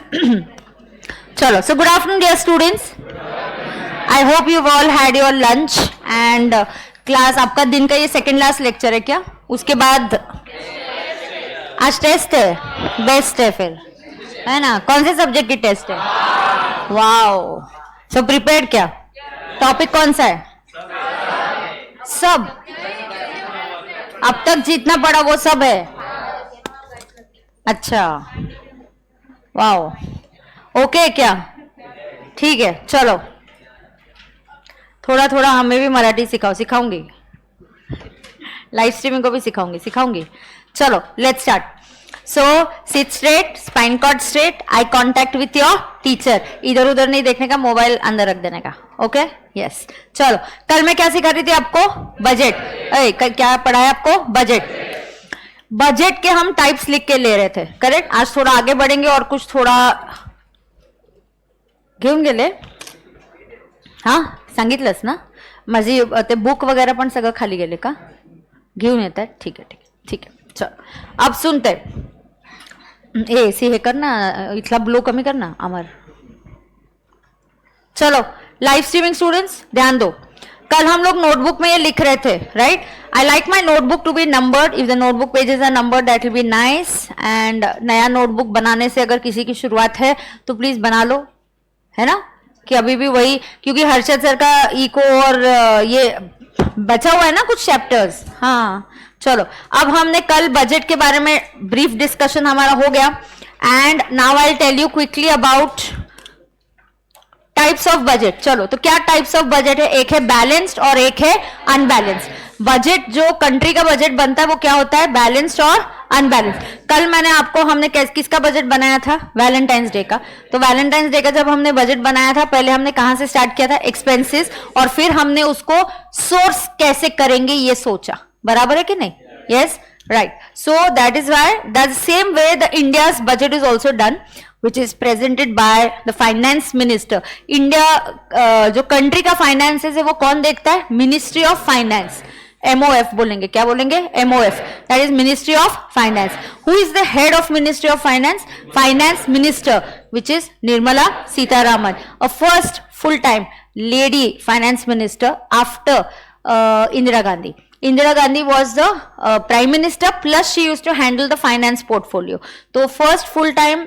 चलो, so good afternoon dear students. I hope you all had your lunch and class. आपका दिन का ये सेकेंड लास्ट लेक्चर है क्या? उसके बाद आज टेस्ट है, बेस्ट है फिर, है ना? कौन से सब्जेक्ट की टेस्ट है? वाओ, सो प्रिपेयर्ड क्या? टॉपिक कौन सा है? सब, अब तक जितना पढ़ा वो सब है। अच्छा, वाओ, ओके क्या? ठीक है, चलो थोड़ा थोड़ा हमें भी मराठी सिखाऊंगी, लाइव स्ट्रीमिंग को भी सिखाऊंगी। चलो let's start. So sit straight, spine cord straight, eye contact with your teacher. इधर उधर नहीं देखने का, मोबाइल अंदर रख देने का। Okay, yes. चलो, कल मैं क्या सिखा रही थी आपको? बजट। क्या पढ़ाया आपको? बजट के हम टाइप्स लिख के ले रहे थे, करेक्ट? आज थोड़ा आगे बढ़ेंगे और कुछ थोड़ा घेऊन गेले. हा, सांगितलंच ना? माझी ते बुक वगैरह पण सगळं खाली गेले का? घेऊन येत आहेत? ठीक आहे. चल, अब सुनते. सी हे कर ना, इथला ब्लू कमी कर ना अमर. चलो, लाइव स्ट्रीमिंग स्टूडेंट्स ध्यान दो. कल हम लोग नोटबुक में ये लिख रहे थे, right? I like my notebook to be numbered. If the notebook pages are numbered that will be nice. And नया नोटबुक बनाने से अगर किसी की शुरुआत है तो प्लीज बना लो, है ना? कि अभी भी वही, क्योंकि हर्षद सर का इको और ये बचा हुआ है ना कुछ चैप्टर्स. हाँ, चलो, अब हमने कल बजट के बारे में ब्रीफ डिस्कशन हमारा हो गया. And now I tell you quickly about types of budget. चलो, तो क्या टाइप्स ऑफ बजट है? एक है बैलेंस्ड और एक है अनबैलेंस्ड. बजट जो कंट्री का बजट बनता है वो क्या होता है? बैलेंस्ड और अनबैलेंस्ड. कल मैंने आपको, हमने किसका बजट बनाया था? वैलेंटाइंस डे का. तो वैलेंटाइंस डे का जब हमने बजट बनाया था, पहले हमने कहां से स्टार्ट किया था? एक्सपेंसेस. और फिर हमने उसको सोर्स कैसे करेंगे ये सोचा. बराबर है कि नहीं? Yes, right. So that is why that same way the India's budget is also done, which is presented by the finance minister. India जो कंट्री का फाइनेंसेस है वो कौन देखता है? Ministry of finance. MOF बोलेंगे. क्या बोलेंगे? MOF. That is ministry of finance. Who is the head of ministry of finance? Finance minister, which is Nirmala Sitharaman, a first full time lady finance minister after Indira Gandhi. Indira Gandhi was the prime minister, plus she used to handle the finance portfolio. So first full time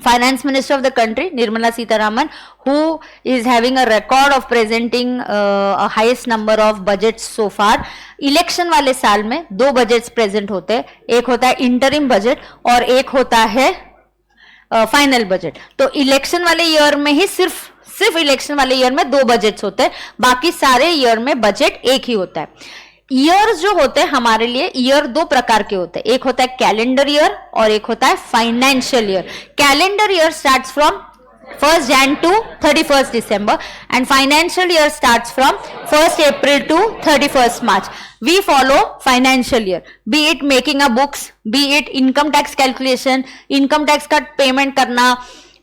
finance minister of the country, Nirmala Sitharaman, who is having a record of presenting a highest number of budgets so far. Election वाले साल में 2 budgets present होते हैं. एक होता है interim budget और एक होता है फाइनल बजट. तो इलेक्शन वाले ईयर में ही सिर्फ इलेक्शन वाले ईयर में 2 बजट्स होते हैं. बाकी सारे ईयर में बजट एक ही होता है. ईयर्स जो होते हैं हमारे लिए, ईयर 2 प्रकार के होते हैं. एक होता है कैलेंडर ईयर और एक होता है financial year. Calendar year starts from 1st Jan to 31st December and financial year starts from 1st April to 31st March. We follow financial year, be it making a books, be it income tax calculation, income tax का payment करना,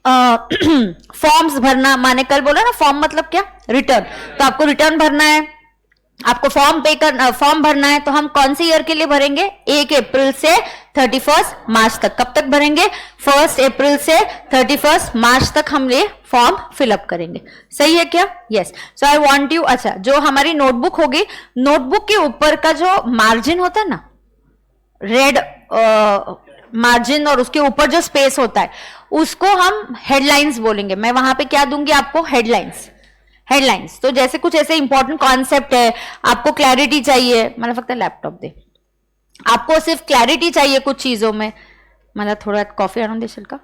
forms भरना. माने कल बोला ना, form मतलब क्या? Return. तो आपको रिटर्न भरना है, आपको फॉर्म भरना है. तो हम कौन से ईयर के लिए भरेंगे? 1 अप्रैल से 31 मार्च तक. कब तक भरेंगे? 1 अप्रैल से 31 मार्च तक हम ये फॉर्म फिलअप करेंगे. सही है क्या? Yes. So I want you. अच्छा, जो हमारी नोटबुक होगी, नोटबुक के ऊपर का जो मार्जिन होता है ना, रेड मार्जिन, और उसके ऊपर जो स्पेस होता है उसको हम हेडलाइंस बोलेंगे. मैं वहां पे क्या दूंगी आपको? हेडलाइंस. तो जैसे कुछ ऐसे इंपॉर्टेंट कॉन्सेप्ट है, आपको क्लैरिटी चाहिए. मला फक्त लॅपटॉप दे. आपको सिर्फ क्लैरिटी चाहिए कुछ चीजों में. मला थोड़ा कॉफी आणून देशील का?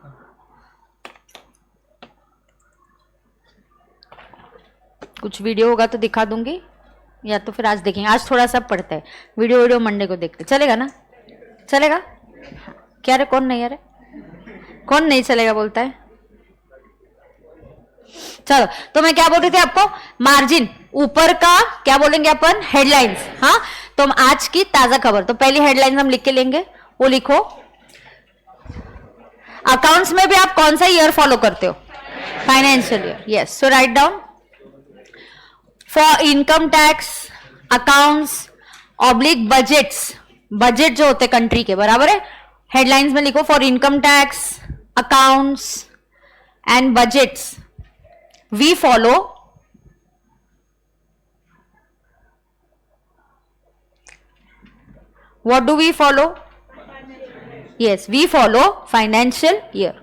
कुछ वीडियो होगा तो दिखा दूंगी, या तो फिर आज देखेंगे. आज थोड़ा सा पढ़ते हैं. वीडियो मंडे को देखते. चलेगा ना? चलेगा? क्या रे, कौन नहीं? अरे कौन नहीं चलेगा बोलता है? चलो, तो मैं क्या बोल रही थी आपको? मार्जिन, ऊपर का क्या बोलेंगे अपन? हेडलाइंस. हाँ, तो हम आज की ताजा खबर. तो पहली हेडलाइंस हम लिख के लेंगे, वो लिखो. अकाउंट्स में भी आप कौन सा ईयर फॉलो करते हो? Financial year. Yes. So write down. For income tax, accounts oblique budgets. Budget जो होते कंट्री के, बराबर है? हेडलाइंस में लिखो for income tax, accounts and budgets, we follow what do we follow? Yes, we follow financial year.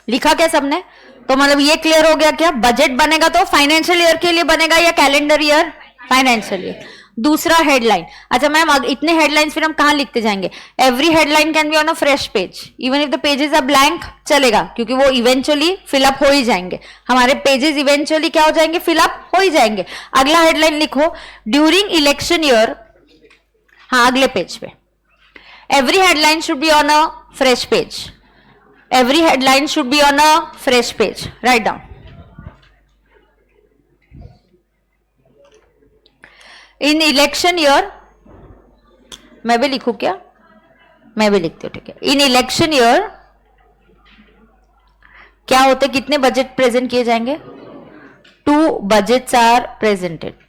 लिखा क्या सबने? तो मतलब ये क्लियर हो गया क्या? बजट बनेगा तो फाइनेंशियल ईयर के लिए बनेगा या कैलेंडर ईयर? Financial year. दूसरा हेडलाइन. अच्छा मैम, इतने हेडलाइंस फिर हम कहाँ लिखते जाएंगे? Every headline can be on a fresh page, even if the pages are blank चलेगा, क्योंकि वो इवेंचुअली फिलअप हो ही जाएंगे. हमारे पेजेस इवेंचुअली क्या हो जाएंगे? फिलअप हो ही जाएंगे. अगला हेडलाइन लिखो, ड्यूरिंग इलेक्शन ईयर. हाँ, अगले पेज पे. Every headline should be on a fresh page. Every headline should be on a fresh page. Write down. In election year, मैं भी लिखूं क्या? मैं भी लिखती हूँ, ठीक है. In election year क्या होते, कितने बजट प्रेजेंट किए जाएंगे? 2 budgets are presented.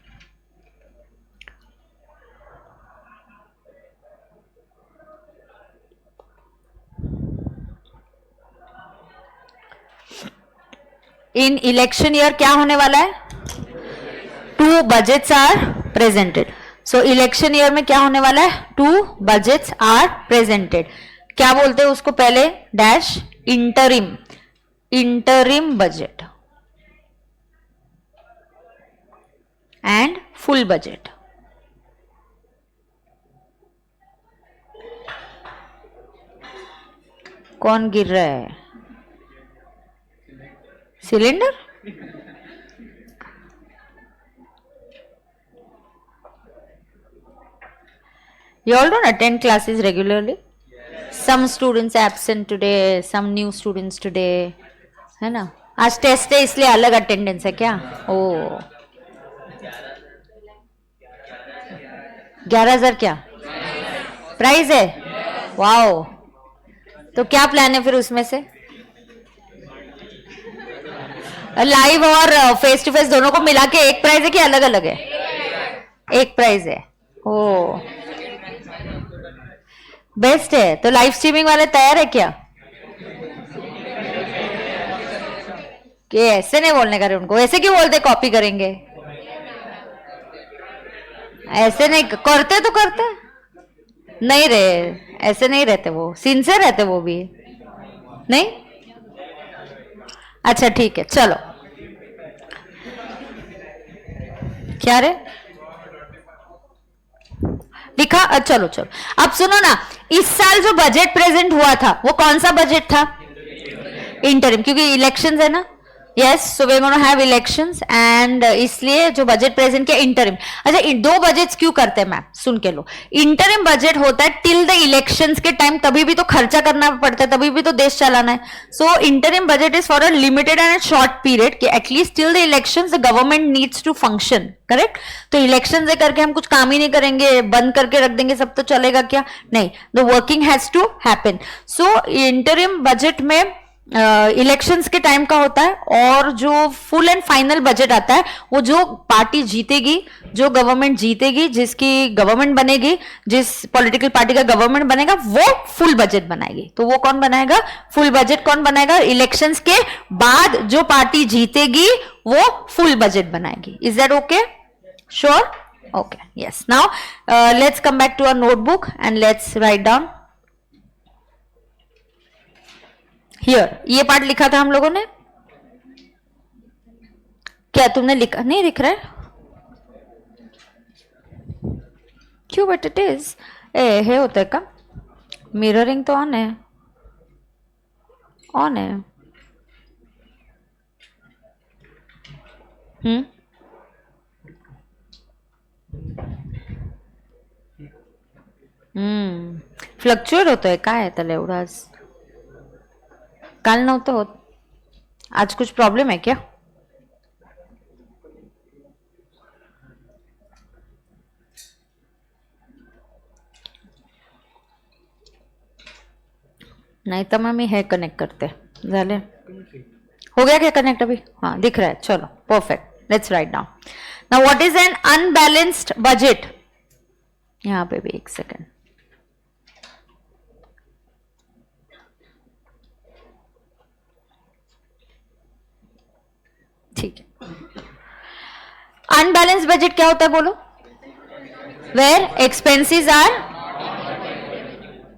In election year क्या होने वाला है? 2 budgets are presented. So election year में क्या होने वाला है? 2 budgets आर प्रेजेंटेड. क्या बोलते हैं उसको पहले? Dash interim. Interim budget and full budget. कौन गिर रहा है? Cylinder. You all don't attend classes regularly? Some students absent today, some new students today, है ना? आज टेस्ट है इसलिए अलग अटेंडेंस है क्या? ओ 11,000 क्या प्राइस है? वाओ. तो क्या प्लान है फिर उसमें से? लाइव और फेस टू फेस दोनों को मिला के एक प्राइस है कि अलग अलग है? एक प्राइस है. ओ बेस्ट है. तो लाइव स्ट्रीमिंग वाले तैयार है क्या? कि ऐसे नहीं बोलने का रे उनको. ऐसे क्यों बोलते? कॉपी करेंगे. ऐसे नहीं करते तो करते नहीं रे. ऐसे नहीं रहते वो. सिंसियर रहते वो भी नहीं. अच्छा ठीक है, चलो. क्या रे लिखा? चलो चलो अब सुनो ना. इस साल जो बजट प्रेजेंट हुआ था वो कौन सा बजट था? इंटरिम, क्योंकि इलेक्शंस है ना. Yes, so we gonna have elections and इसलिए जो बजट प्रेजेंट किया इंटरिम. अच्छा, 2 बजट्स क्यों करते हैं मैम? सुन के लो. इंटरिम बजट होता है टिल द इलेक्शंस के टाइम, तभी भी तो खर्चा करना पड़ता है, तभी भी तो देश चलाना है. So interim budget is for a limited and short period कि at least till the elections the government needs to function. Correct. तो इलेक्शन से करके हम कुछ काम ही नहीं करेंगे, बंद करके रख देंगे सब, तो चलेगा क्या? नहीं. The working has to happen. So interim budget में इलेक्शंस के टाइम का होता है, और जो फुल एंड फाइनल बजट आता है वो जो पार्टी जीतेगी, जो गवर्नमेंट जीतेगी, जिसकी गवर्नमेंट बनेगी, जिस पॉलिटिकल पार्टी का गवर्नमेंट बनेगा, वो फुल बजट बनाएगी. तो वो कौन बनाएगा? फुल बजट कौन बनाएगा? इलेक्शंस के बाद जो पार्टी जीतेगी वो फुल बजट बनाएगी. Is that okay? Sure? Okay. Yes. Now let's come back to our notebook and let's write down here. ये पार्ट लिखा था हम लोगों ने. क्या तुमने लिखा? नहीं दिख रहा है क्यों? बट इट इज है होता है का? मिररिंग तो ऑन है. ऑन है. फ्लक्चुएट होतोय काय त्याला एवढाच? काल नव्हतं होत. आज कुछ प्रॉब्लम है क्या? नहीं तो मम्मी है कनेक्ट करते. झाले? हो गया क्या कनेक्ट अभी? हाँ दिख रहा है. चलो perfect. Let's write down. Now what is an unbalanced budget? यहां पे भी एक सेकेंड. ठीक है. अनबैलेंस्ड बजट क्या होता है बोलो? Where expenses are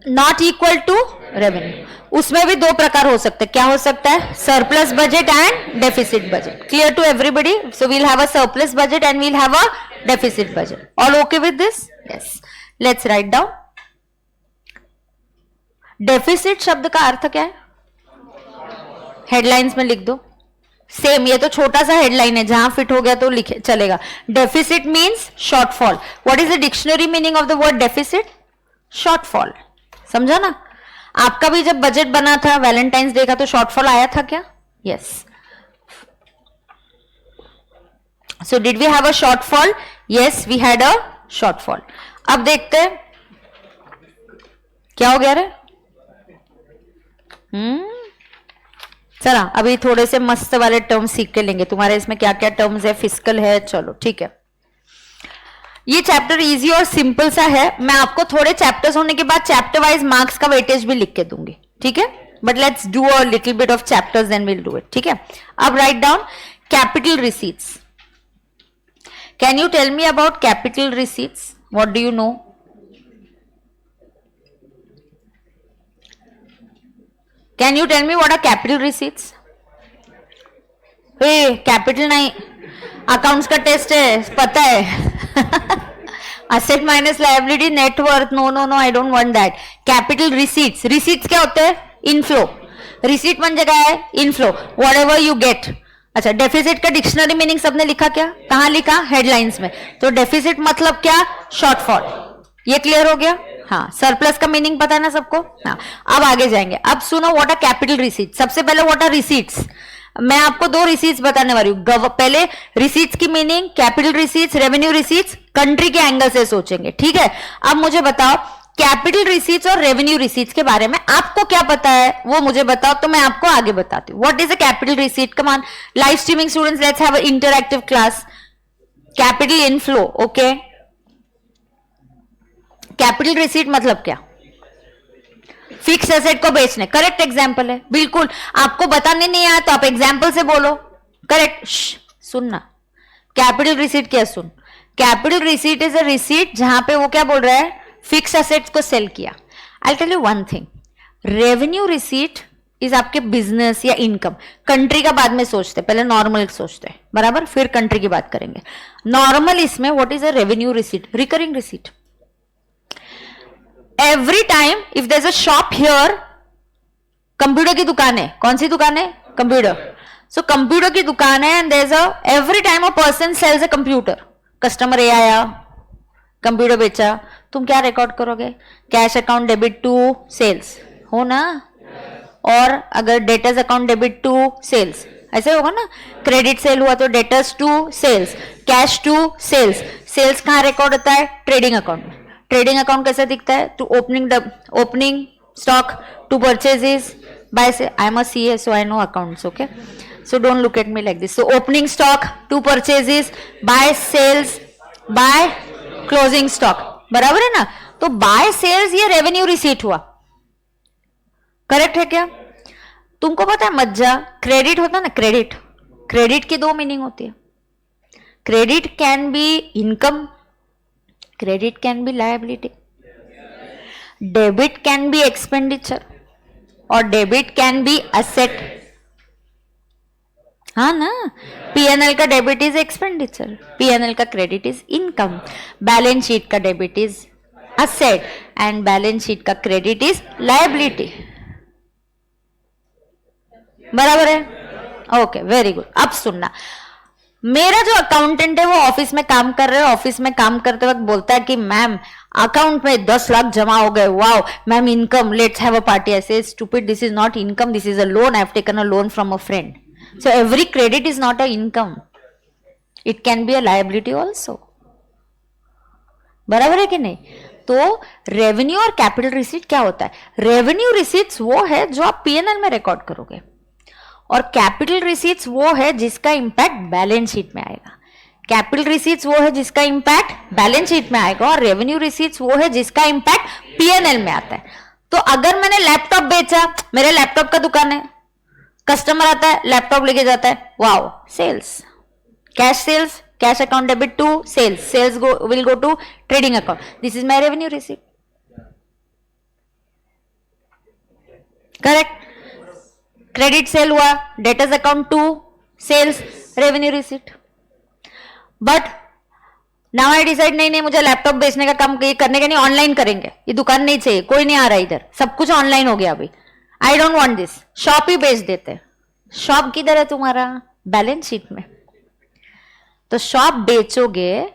not equal to revenue. उसमें भी दो प्रकार हो सकते हैं. क्या हो सकता है? Surplus budget and deficit budget. Clear to everybody? So we'll have a surplus budget and we'll have a deficit budget. All okay with this? Yes. Let's write down. Deficit शब्द का अर्थ क्या है? हेडलाइंस में लिख दो. सेम, ये तो छोटा सा हेडलाइन है, जहां फिट हो गया तो लिखे चलेगा. Deficit means shortfall. What is the dictionary meaning of the word deficit? Shortfall. समझा ना? आपका भी जब बजट बना था वैलेंटाइंस डे का तो शॉर्टफॉल आया था क्या? Yes. So did we have a shortfall? Yes, we had a shortfall. अब देखते हैं क्या हो गया रे. चला, अभी थोड़े से मस्त वाले टर्म्स सीख के लेंगे. तुम्हारे इसमें क्या क्या टर्म्स है? फिस्कल है. चलो ठीक है. ये चैप्टर इजी और सिंपल सा है. मैं आपको थोड़े चैप्टर्स होने के बाद चैप्टर वाइज मार्क्स का वेटेज भी लिख के दूंगी. ठीक है. But let's do a little bit of chapters then will do it. ठीक है. अब write down capital receipts. Can you tell me about capital receipts? What do you know? Can you tell me what are capital receipts? Hey, capital नहीं, accounts का test है, पता है. Asset minus liability net worth. No no no, I don't want that. Capital receipts. Receipts क्या होते हैं? Inflow. Receipt म्हणजे काय है? Inflow. Whatever you get. अच्छा, डेफिसिट का डिक्शनरी मीनिंग सबने लिखा क्या? कहां लिखा? हेडलाइंस में. तो डेफिसिट मतलब क्या? शॉर्टफॉल. ये क्लियर हो गया? हाँ. सरप्लस का मीनिंग पता है ना सबको? हाँ. अब आगे जाएंगे. अब सुनो व्हाट आर कैपिटल रिसीट्स. सबसे पहले व्हाट आर रिसीट्स. मैं आपको दो रिसीट्स बताने वाली हूं. पहले रिसीट्स की meaning, capital receipts, revenue receipts, country के एंगल से सोचेंगे. ठीक है. अब मुझे बताओ कैपिटल रिसीट्स और रेवेन्यू रिसीट्स के बारे में आपको क्या पता है वो मुझे बताओ, तो मैं आपको आगे बताती हूँ. What is a capital receipt? Come on live streaming students, let's have a interactive class. Capital inflow. Okay. Capital receipt मतलब क्या? फिक्स एसेट को बेचने. करेक्ट एग्जाम्पल है. बिल्कुल. आपको बताने नहीं आया तो आप एग्जाम्पल से बोलो. करेक्ट. सुनना. कैपिटल रिसीट क्या? सुन. Capital receipt is a receipt जहां पे वो क्या बोल रहा है? फिक्स एसेट्स को सेल किया. I tell you one thing. Revenue receipt is आपके बिजनेस या इनकम. कंट्री का बाद में सोचते, पहले नॉर्मल सोचते, बराबर, फिर कंट्री की बात करेंगे. नॉर्मल इसमें what is a revenue receipt? Recurring receipt. Every time if there is a shop here, computer की दुकान है. कौन सी दुकान है? कंप्यूटर. सो कंप्यूटर की दुकान है and there is a every time a person sells a computer. Customer ए आया, कंप्यूटर बेचा, तुम क्या रिकॉर्ड करोगे? Cash account debit to sales, हो ना? और अगर debtors account debit to sales, ऐसे होगा ना. क्रेडिट सेल हुआ तो debtors to sales, cash to sales. Sales कहां रिकॉर्ड होता है? ट्रेडिंग अकाउंट में. ट्रेडिंग अकाउंट कैसे दिखता है? To opening stock, to purchases bye से. I am a CA so I know accounts. Okay, so don't look at me like this. So opening stock, to purchases, by sales, by closing stock. बराबर है ना? तो by sales ये revenue receipt हुआ. Correct है क्या? तुमको पता है मज्जा, क्रेडिट होता है ना. क्रेडिट, क्रेडिट की दो मीनिंग होती है. Credit can be income, credit can be liability, debit can be expenditure और debit can be asset. हाँ ना. P&L का डेबिट इज एक्सपेंडिचर, P&L का credit is income, balance sheet का debit is asset and balance sheet का credit is liability. बराबर है? Okay, very good. अब सुनना. मेरा जो अकाउंटेंट है वो ऑफिस में काम कर रहे हैं. ऑफिस में काम करते वक्त बोलता है कि मैम अकाउंट में 10 लाख जमा हो गए. Wow ma'am, income, let's have a party. I say stupid, this is not income, this is a loan. I have taken a loan from a friend. So every credit is not a income, it can be a liability also. बराबर है कि नहीं? तो revenue और capital receipt क्या होता है? Revenue receipts वो है जो आप P&L में रिकॉर्ड करोगे, और कैपिटल रिसीट्स वो है जिसका इंपैक्ट बैलेंस शीट में आएगा। कैपिटल रिसीट्स वो है जिसका इंपैक्ट बैलेंस शीट में आएगा और रेवेन्यू रिसीट्स वो है जिसका इंपैक्ट पीएनएल में आता है। तो अगर मैंने लैपटॉप बेचा, मेरे लैपटॉप का दुकान है, कस्टमर आता है लैपटॉप लेके जाता है, wow, sales, cash sales, cash account debit to sales, sales will go to trading account, this is my revenue receipt, correct. Credit sale हुआ, debtors account to sales, revenue receipt. But now I decide, नहीं मुझे laptop बेचने का काम करने का नहीं, online करेंगे, ये दुकान नहीं चाहिए, कोई नहीं आ रहा इधर, सब कुछ ऑनलाइन हो गया अभी, I don't want this, shop ही बेच देते। शॉप किधर है तुम्हारा? बैलेंस शीट में। तो शॉप बेचोगे,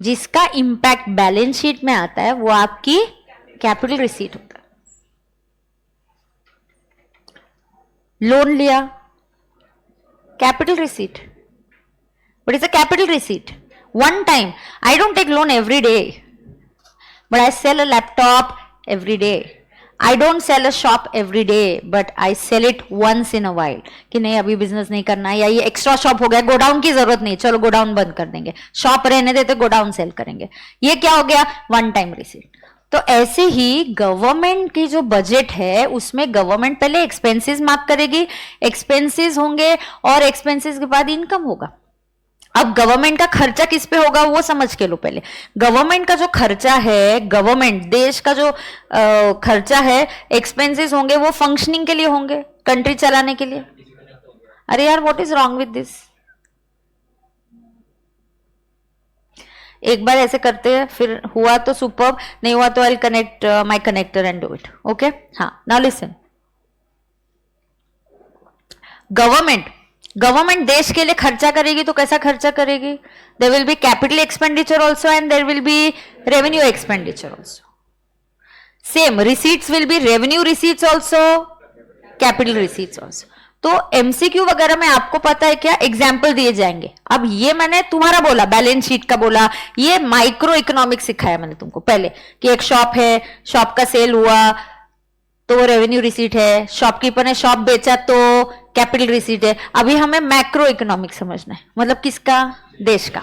जिसका इंपैक्ट बैलेंस शीट में आता है वो आपकी कैपिटल रिसीट होता है। लोन लिया, capital receipt, but it's a capital receipt. One time, I don't take loan every day, but I sell a laptop every day. I don't sell a shop every day, but I sell it once in a while. कि नहीं अभी business नहीं करना है, या ये extra shop हो गया, गोडाउन की जरूरत नहीं, चलो गोडाउन बंद कर देंगे, शॉप रहने देते, गोडाउन सेल करेंगे, ये क्या हो गया? One time receipt. तो ऐसे ही गवर्नमेंट की जो बजट है उसमें गवर्नमेंट पहले एक्सपेंसेस मार्क करेगी, एक्सपेंसेस होंगे और एक्सपेंसेस के बाद इनकम होगा। अब गवर्नमेंट का खर्चा किस पे होगा वो समझ के लो पहले। गवर्नमेंट का जो खर्चा है, गवर्नमेंट देश का जो खर्चा है, एक्सपेंसेस होंगे वो फंक्शनिंग के लिए होंगे, कंट्री चलाने के लिए। अरे यार what is wrong with this? एक बार ऐसे करते हैं, फिर हुआ तो सुपर्ब, नहीं हुआ तो I connect my connector and do it. Okay, हाँ, नाउ लिसन। गवर्नमेंट देश के लिए खर्चा करेगी तो कैसा खर्चा करेगी? There will be capital expenditure also and there will be revenue expenditure also. Same receipts will be revenue receipts also, capital receipts also. तो एमसीक्यू वगैरह में आपको पता है क्या, एग्जाम्पल दिए जाएंगे। अब ये मैंने तुम्हारा बोला, बैलेंस शीट का बोला, ये माइक्रो इकोनॉमिक्स सिखाया मैंने तुमको पहले कि एक शॉप है, शॉप का सेल हुआ तो वो रेवेन्यू रिसीट है, शॉपकीपर ने शॉप बेचा तो कैपिटल रिसीट है। अभी हमें मैक्रो इकोनॉमिक्स समझना है, मतलब किसका? देश का।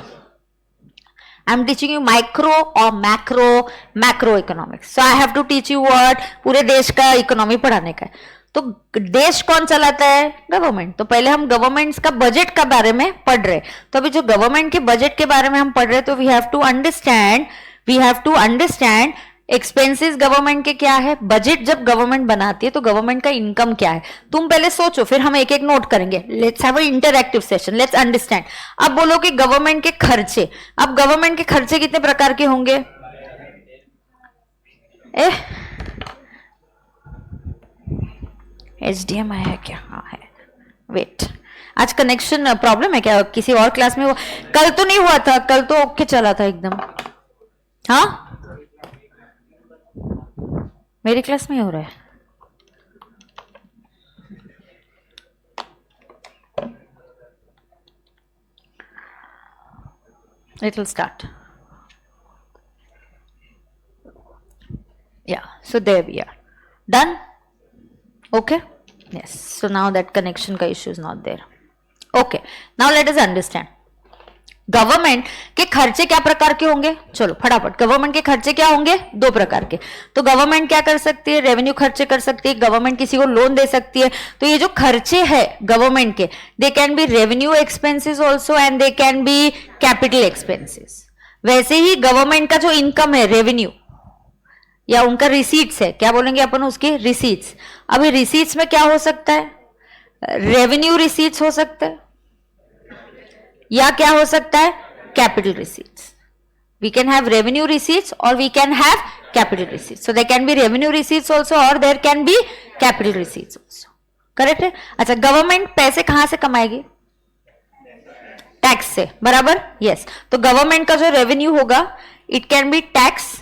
I am teaching you micro और macro economics, so I have to teach you what, पूरे देश का इकोनॉमी पढ़ाने का है। तो देश कौन चलाता है? गवर्नमेंट। तो पहले हम गवर्नमेंट का बजट का बारे में पढ़ रहे, तो अभी जो गवर्नमेंट के बजट के बारे में हम पढ़ रहे, तो we have to understand expenses government के क्या है, बजट जब गवर्नमेंट बनाती है तो गवर्नमेंट का इनकम क्या है। तुम पहले सोचो, फिर हम एक एक नोट करेंगे। Let's have a interactive session, let's understand. अब बोलो कि गवर्नमेंट के खर्चे, अब गवर्नमेंट के खर्चे कितने प्रकार के होंगे? HDMI है क्या? हाँ है। वेट, आज कनेक्शन प्रॉब्लम है क्या? किसी और क्लास में वो कल तो नहीं हुआ था, कल तो ओके चला था एकदम। हाँ, मेरी क्लास में हो रहा है। It will start. Yeah, so there we are. Done? Okay? Yes. So now that connection का issue is not there. Okay. Now let us understand. Government के खर्चे क्या प्रकार के होंगे? चलो फटाफट, गवर्नमेंट के खर्चे क्या होंगे? दो प्रकार के। तो गवर्नमेंट क्या कर सकती है? रेवेन्यू खर्चे कर सकती है, गवर्नमेंट किसी को लोन दे सकती है। तो ये जो खर्चे है गवर्नमेंट के, they can be revenue expenses also and they can be capital expenses. वैसे ही गवर्नमेंट का जो इनकम है, रेवेन्यू या उनका रिसीट्स है, क्या बोलेंगे अपन उसके? रिसीट्स। अभी रिसीट्स में क्या हो सकता है? रेवेन्यू रिसीट्स हो सकता है, या क्या हो सकता है? Capital receipts. We can have revenue receipts और we can have capital receipts. So there can be revenue receipts also और there can be capital receipts also. Correct है? अच्छा, गवर्नमेंट पैसे कहां से कमाएगी? टैक्स से, बराबर? यस। तो गवर्नमेंट का जो रेवेन्यू होगा, इट कैन बी टैक्स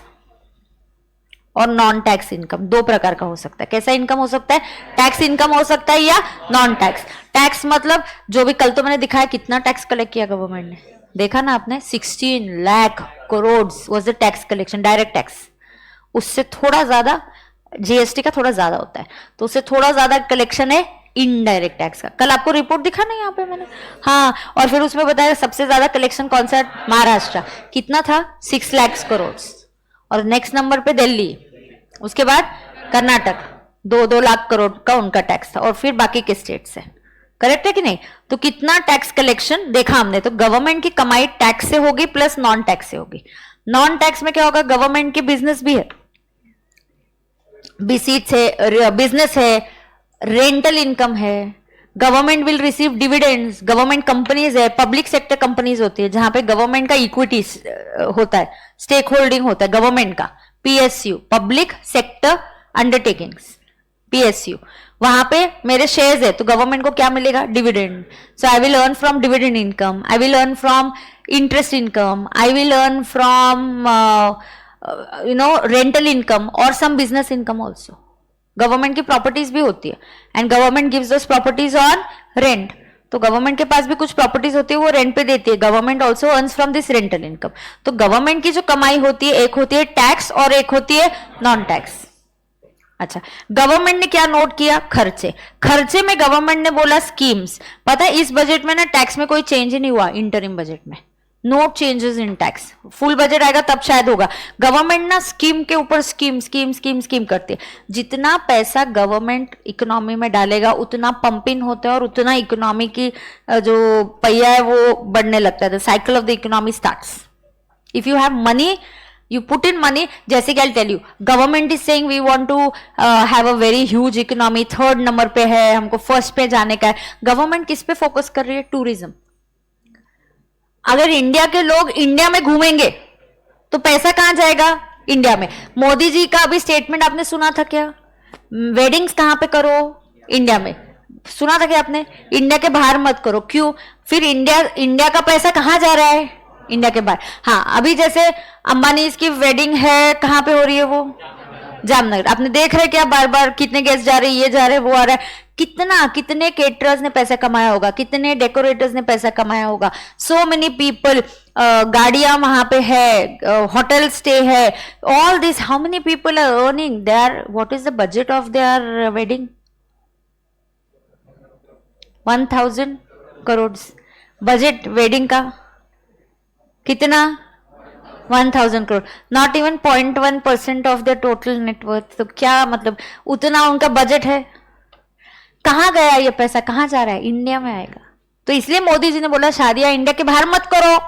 और नॉन टैक्स इनकम। दो प्रकार का हो सकता है। कैसा इनकम हो सकता है? टैक्स इनकम हो सकता है या नॉन टैक्स। टैक्स मतलब जो भी कल तो मैंने दिखाया, कितना टैक्स कलेक्ट किया गवर्नमेंट ने, देखा ना आपने? 16 lakh crore was the tax collection, direct tax. उससे थोड़ा ज्यादा जीएसटी का थोड़ा ज्यादा होता है, तो उससे थोड़ा ज्यादा कलेक्शन है इनडायरेक्ट टैक्स का। कल आपको रिपोर्ट दिखा ना यहाँ पे मैंने, हाँ, और फिर उसमें बताया सबसे ज्यादा कलेक्शन कौन सा, महाराष्ट्र, कितना था 6 लाख करोड़, और नेक्स्ट नंबर पे दिल्ली, उसके बाद कर्नाटक 2-2 लाख करोड़ का उनका टैक्स था, और फिर बाकी के स्टेट से। करेक्ट है कि नहीं? तो कितना टैक्स कलेक्शन देखा हमने। तो गवर्नमेंट की कमाई टैक्स से होगी प्लस नॉन टैक्स से होगी। नॉन टैक्स में क्या होगा, गवर्नमेंट की बिजनेस भी है, बिसीट्स है, बिजनेस है, रेंटल इनकम है, government will receive dividends, government companies है, पब्लिक सेक्टर कंपनीज होती है जहां पे गवर्नमेंट का इक्विटी होता है, स्टेक होल्डिंग होता है गवर्नमेंट का, PSU, public sector undertakings, PSU, वहां पे मेरे शेयर्स है, तो गवर्नमेंट को क्या मिलेगा, dividend. So I will earn from dividend income, I will earn from interest income, I will earn from rental income और some business income also. Government की प्रॉपर्टीज भी होती है and government gives those properties on rent. तो government के पास भी कुछ प्रॉपर्टीज होती है, वो रेंट पे देती है, government also earns from this rental income. तो गवर्नमेंट की जो कमाई होती है, एक होती है टैक्स और एक होती है नॉन टैक्स। अच्छा, गवर्नमेंट ने क्या नोट किया, खर्चे। खर्चे में गवर्नमेंट ने बोला स्कीम्स। पता है इस बजट में ना टैक्स में कोई चेंज ही नहीं हुआ, इंटरिम बजट में no changes in tax. Full budget आएगा तब शायद होगा। गवर्नमेंट ना स्कीम के ऊपर स्कीम स्कीम स्कीम स्कीम करती है। जितना पैसा गवर्नमेंट इकोनॉमी में डालेगा उतना पंप इन होता है और उतना इकोनॉमी की जो पहिया है वो बढ़ने लगता है। The cycle of the economy starts. If you have money, you put in money, जैसे कि I'll tell you, government is saying we want to have a very huge economy, 3rd number पे है, हमको 1st पे जाने का है। Government किस पे फोकस कर रही है, टूरिज्म। अगर इंडिया के लोग इंडिया में घूमेंगे तो पैसा कहां जाएगा, इंडिया में। मोदी जी का अभी स्टेटमेंट आपने सुना था क्या, वेडिंग्स कहां पे करो, इंडिया में। सुना था क्या आपने, इंडिया के बाहर मत करो, क्यों? फिर इंडिया का पैसा कहां जा रहा है, इंडिया के बाहर। हाँ, अभी जैसे अंबानी की वेडिंग है, कहां पे हो रही है वो, जामनगर। आपने देख रहे क्या, बार बार कितने गेस्ट जा रहे, ये जा रहे, वो आ रहा है। कितने केटरर्स ने पैसा कमाया होगा, कितने डेकोरेटर्स ने पैसा कमाया होगा। सो मेनी पीपल, गाड़ियां वहां पे है, होटल स्टे है, all this, how many people are earning there, what is the budget of their wedding, 1000 crore budget wedding का। कितना, 1000 crore, not even 0.1% of the total net worth. तो क्या मतलब, उतना उनका बजट है। कहां गया ये पैसा, कहां जा रहा है, इंडिया में आएगा। तो इसलिए मोदी जी ने बोला शादियां इंडिया के बाहर मत करो,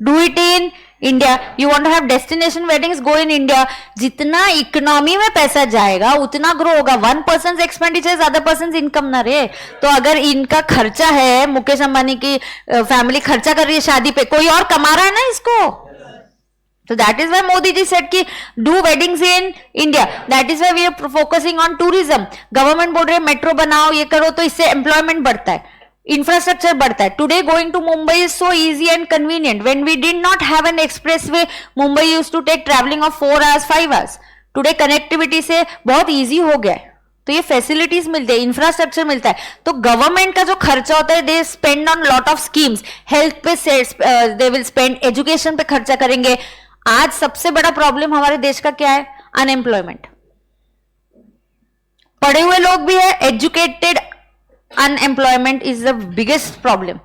do it in India. You want to have destination weddings, go in India. जितना इकोनॉमी में पैसा जाएगा उतना ग्रो होगा। 1% एक्सपेंडिचर, अदर पर्सन इनकम ना रे। तो अगर इनका खर्चा है, मुकेश अंबानी की फैमिली खर्चा कर रही है शादी पे, कोई और कमा रहा है ना इसको। तो that is why Modi ji said कि do weddings in India. That is why we are focusing on tourism. Government बोल रही है मेट्रो बनाओ, ये करो, तो इससे एम्प्लॉयमेंट बढ़ता है, इंफ्रास्ट्रक्चर बढ़ता है। Today going to Mumbai is so easy and convenient. When we did not have an expressway, Mumbai used to take travelling of 4 hours 5 hours। Today connectivity से बहुत इजी हो गया है। तो ये फैसिलिटीज मिलती है, इंफ्रास्ट्रक्चर मिलता है। तो गवर्नमेंट का जो खर्चा होता है, they spend on lot of schemes. Health पे दे विल स्पेंड, एजुकेशन पे खर्चा करेंगे। आज सबसे बड़ा प्रॉब्लम हमारे देश का क्या है, अनएम्प्लॉयमेंट। पढ़े हुए लोग भी है, educated, unemployment is the biggest problem.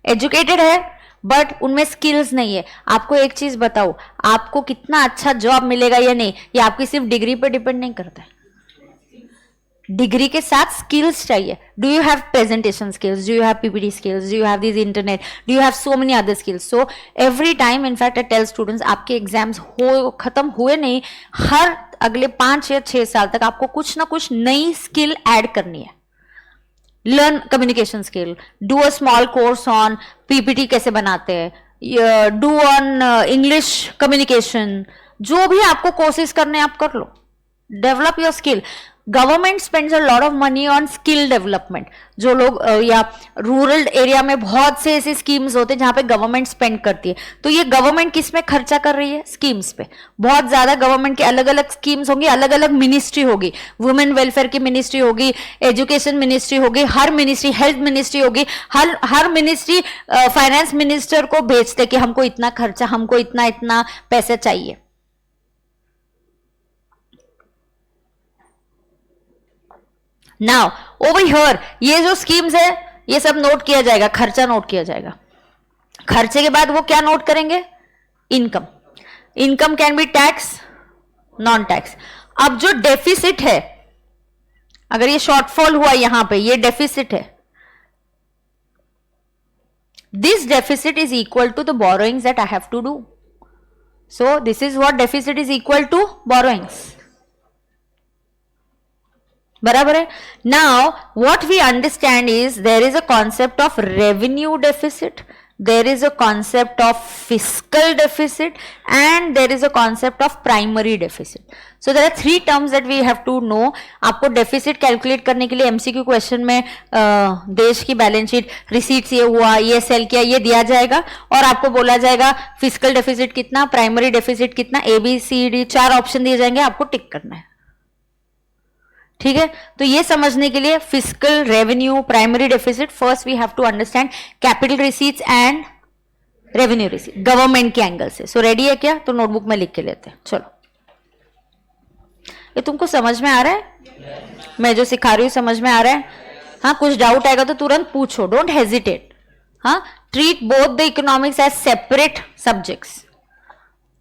Educated है बट उनमें स्किल्स नहीं है। आपको एक चीज बताओ, आपको कितना अच्छा जॉब मिलेगा या नहीं, ये आपकी सिर्फ डिग्री पे डिपेंड नहीं करता है। डिग्री के साथ स्किल्स चाहिए। Do you have presentation skills, do you have PPT skills, do you have this internet, do you have so many other skills. So every time, in fact I tell students, आपके exams खत्म हुए नहीं, हर अगले 5 या 6 साल तक आपको कुछ ना कुछ नई स्किल ऐड करनी है। Learn communication skill, do a small course on PPT कैसे बनाते हैं, डू ऑन इंग्लिश कम्युनिकेशन। जो भी आपको कोर्सेज करने आप कर लो, develop your skill. Government spends a lot of money on skill development. जो लोग या रूरल एरिया में बहुत से ऐसे स्कीम्स होते हैं जहां पे गवर्नमेंट स्पेंड करती है। तो ये गवर्नमेंट किस में खर्चा कर रही है, स्कीम्स पे। बहुत ज्यादा गवर्नमेंट की अलग अलग स्कीम्स होंगी, अलग अलग मिनिस्ट्री होगी, वुमेन वेलफेयर की मिनिस्ट्री होगी, एजुकेशन मिनिस्ट्री होगी, हर मिनिस्ट्री, हेल्थ मिनिस्ट्री होगी, हर मिनिस्ट्री फाइनेंस मिनिस्टर को भेजते कि हमको इतना खर्चा, हमको इतना इतना पैसा चाहिए। नाउ ओवर हियर ये जो स्कीम्स है ये सब नोट किया जाएगा, खर्चा नोट किया जाएगा। खर्चे के बाद वो क्या नोट करेंगे? Income. Income can be tax, non tax. अब जो डेफिसिट है, अगर ये शॉर्टफॉल हुआ यहां पे, ये डेफिसिट है, this deficit is equal to the borrowings that I have to do. So this is what deficit is equal to, borrowings. बराबर है। Now what we understand is there is a concept of revenue deficit, there is a concept of fiscal deficit, and there is a concept of primary deficit. So there are three terms that we have to know. आपको deficit calculate करने के लिए MCQ question में देश की balance sheet, receipts ये हुआ, ये सेल किया, ये दिया जाएगा और आपको बोला जाएगा फिजिकल डेफिसिट कितना, प्राइमरी डेफिसिट कितना, ABCD 4 ऑप्शन दिए जाएंगे, आपको टिक करना है। ठीक है, तो ये समझने के लिए physical, revenue, primary deficit, first we have to understand capital receipts and revenue receipt government के एंगल से। सो रेडी है क्या? तो नोटबुक में लिख के लेते हैं। चलो, ये तुमको समझ में आ रहा है? मैं जो सिखा रही हूं समझ में आ रहा है? हाँ, कुछ डाउट आएगा तो तुरंत पूछो, डोंट हेजिटेट। हाँ, treat both the economics as separate subjects.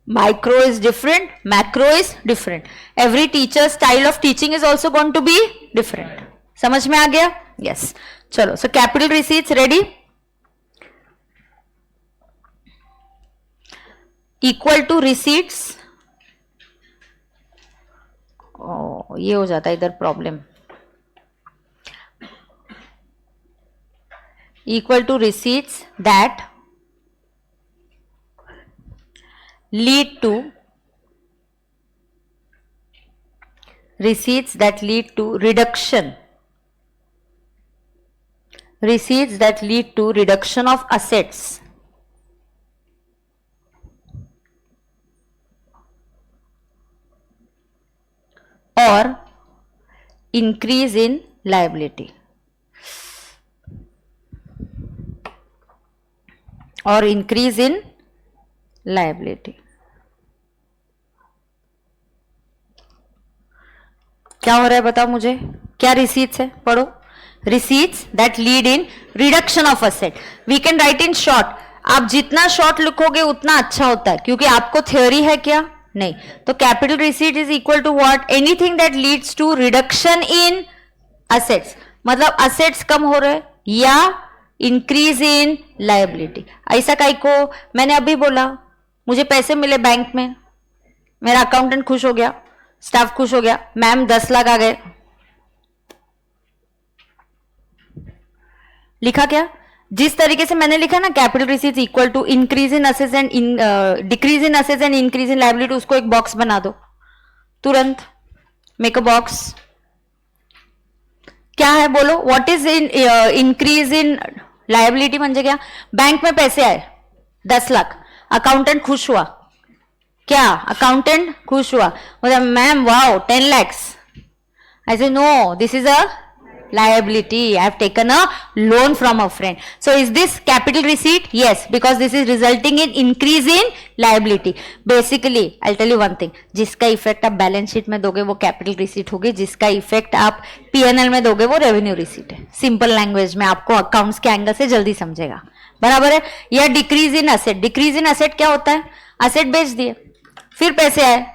Micro is different, macro is different. Every teacher's style of teaching is also going to be different. समझ में आ गया? Yes. चलो, so capital receipts ready? Equal to receipts. ये हो जाता है इधर problem. Equal to receipts that lead to receipts that lead to reduction, receipts that lead to reduction of assets or increase in liability, or increase in liability। क्या हो रहा है बताओ मुझे? क्या रिसीट्स है? पढ़ो। Receipts that lead in reduction of asset. We can write in short. आप जितना शॉर्ट लिखोगे उतना अच्छा होता है, क्योंकि आपको थ्योरी है क्या? नहीं। तो capital receipt is equal to what? Anything that leads to reduction in assets. मतलब असेट्स कम हो रहे या इंक्रीज इन लायबिलिटी। ऐसा काई को मैंने अभी बोला, मुझे पैसे मिले बैंक में, मेरा अकाउंटेंट खुश हो गया, स्टाफ खुश हो गया, मैम 10 लाख आ गए। लिखा क्या? जिस तरीके से मैंने लिखा ना, capital receipts equal to increase in assets and decrease in assets and increase in liability, उसको एक बॉक्स बना दो तुरंत। Make a box. क्या है बोलो? What is in increase in liability? म्हणजे क्या? बैंक में पैसे आए 10 लाख, अकाउंटेंट खुश हुआ। क्या? अकाउंटेंट खुश हुआ, मतलब ma'am wow 10 lakhs। I say no, this is a liability. I have taken a loan from a friend. So is this capital receipt? Yes, because this is resulting in increase in liability. Basically, I'll tell you one thing. जिसका effect आप balance sheet में दोगे वो capital receipt होगी, जिसका effect आप P&L में दोगे वो रेवेन्यू रिसीट है। सिंपल लैंग्वेज में आपको अकाउंट्स के एंगल से जल्दी समझेगा। बराबर है? या decrease in asset. Decrease in asset क्या होता है? असेट बेच दिए, फिर पैसे आए,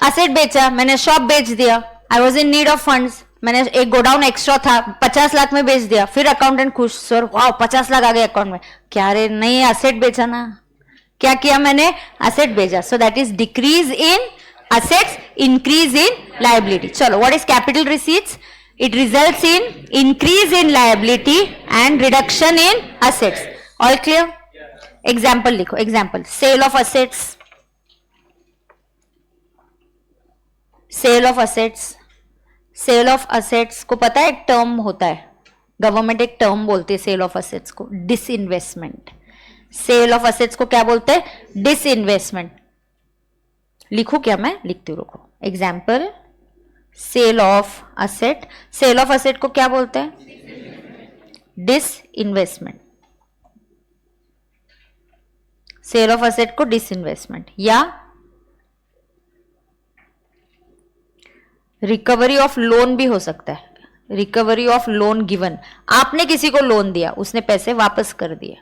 असेट बेचा, मैंने शॉप बेच दिया, I was in need of funds, मैंने एक गोडाउन एक्स्ट्रा था 50 लाख में बेच दिया, फिर अकाउंटेंट खुश, सर वाह 50 लाख आ गए अकाउंट में। क्या रे? नहीं, असेट बेचा ना। क्या किया मैंने? असेट बेचा। So that is decrease in assets, increase in liability. चलो, what is capital receipts? It results in increase in liability and reduction in assets. All clear? Example लिखो। Example, sale of assets. Sale of assets. Sale of assets को पता है एक term होता है, government एक term बोलती है सेल ऑफ असेट्स को, डिसइन्वेस्टमेंट। सेल ऑफ असेट्स को क्या बोलते हैं? डिसइन्वेस्टमेंट। लिखू क्या? मैं लिखती हूँ, रुको। Example, sale of asset. Sale of asset को क्या बोलते हैं? Disinvestment. Sale of asset को डिस इन्वेस्टमेंट या रिकवरी ऑफ लोन भी हो सकता है। रिकवरी ऑफ लोन गिवन, आपने किसी को लोन दिया, उसने पैसे वापस कर दिए।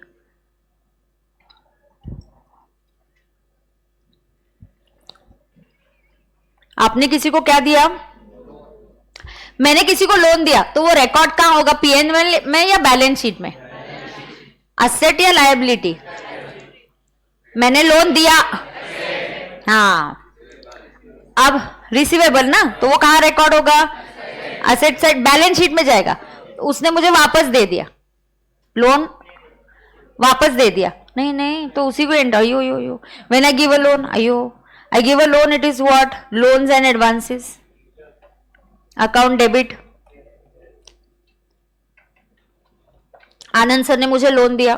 आपने किसी को क्या दिया? मैंने किसी को लोन दिया, तो वो रिकॉर्ड कहां होगा? पीएनएल में या बैलेंस शीट में? असेट या लायबिलिटी? मैंने लोन दिया, हाँ। अब रिसीवेबल ना, तो वो कहां रिकॉर्ड होगा? असेट साइड, बैलेंस शीट में जाएगा। उसने मुझे वापस दे दिया, लोन वापस दे दिया, नहीं नहीं, तो उसी को एंड, अयो यो यो when I give a loan, अयो I give a loan, it is what? Loans and advances, account debit. Anand sir ने मुझे लोन दिया,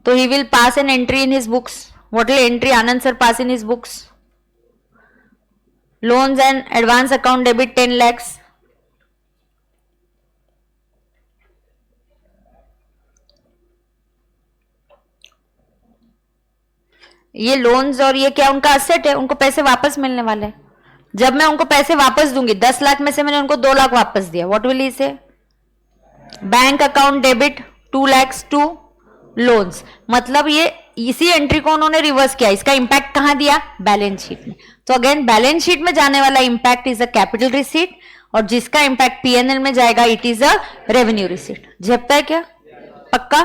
तो he will pass an entry in his books. What will entry Anand sir pass in his books? Loans and advance account debit 10 lakhs। ये loans और ये क्या उनका asset है, उनको पैसे वापस मिलने वाले हैं। जब मैं उनको पैसे वापस दूंगी, 10 लाख में से मैंने उनको 2 लाख वापस दिया, what will he say? Bank account debit 2 lakhs to loans. मतलब ये इसी एंट्री को उन्होंने रिवर्स किया। इसका इंपैक्ट कहां दिया? बैलेंस शीट में। तो अगेन बैलेंस शीट में जाने वाला impact is a capital receipt, और जिसका इंपैक्ट पीएनएल में जाएगा it is a revenue receipt. झेपता है क्या? पक्का?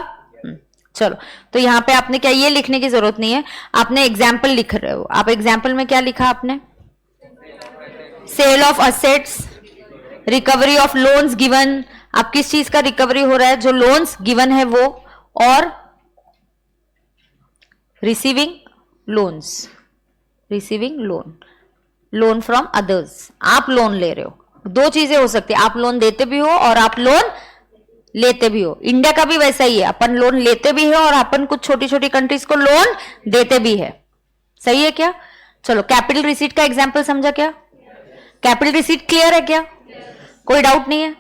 चलो, तो यहां पे आपने क्या, ये लिखने की जरूरत नहीं है, आपने एग्जाम्पल लिख रहे हो। आप एग्जाम्पल में क्या लिखा आपने? Sale of assets, recovery of loans given. आप किस चीज का रिकवरी हो रहा है? जो लोन्स गिवन है वो, और receiving loans, receiving loan, loan from others. आप लोन ले रहे हो, दो चीजें हो सकती है, आप लोन देते भी हो और आप लोन लेते भी हो। इंडिया का भी वैसा ही है, अपन लोन लेते भी है और अपन कुछ छोटी छोटी कंट्रीज को लोन देते भी है। सही है क्या? चलो, कैपिटल रिसीट का एग्जांपल समझा क्या? कैपिटल रिसीट क्लियर है क्या? कोई डाउट नहीं है?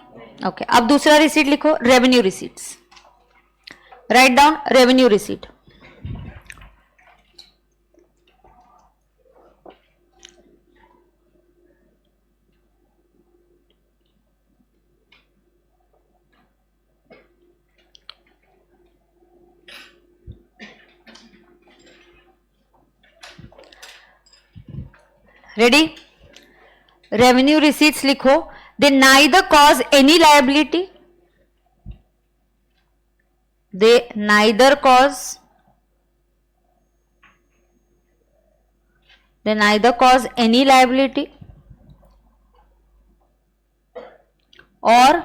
ओके, अब दूसरा रिसीट लिखो, revenue receipts. Write down revenue receipt. Ready? Revenue receipts लिखो। दे नाइदर कॉज एनी लायबिलिटी, दे नाइदर कॉज, दे नाइदर कॉज एनी लायबिलिटी और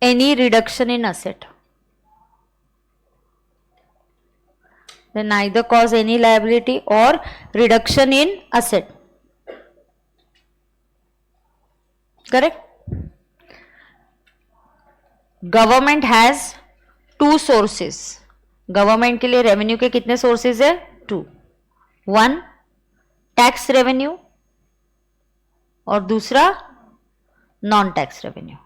any reduction in asset. They neither cause any liability or reduction in asset. Correct? Government has two sources. Government के लिए revenue के कितने sources है? 2. One tax revenue और दूसरा non tax revenue.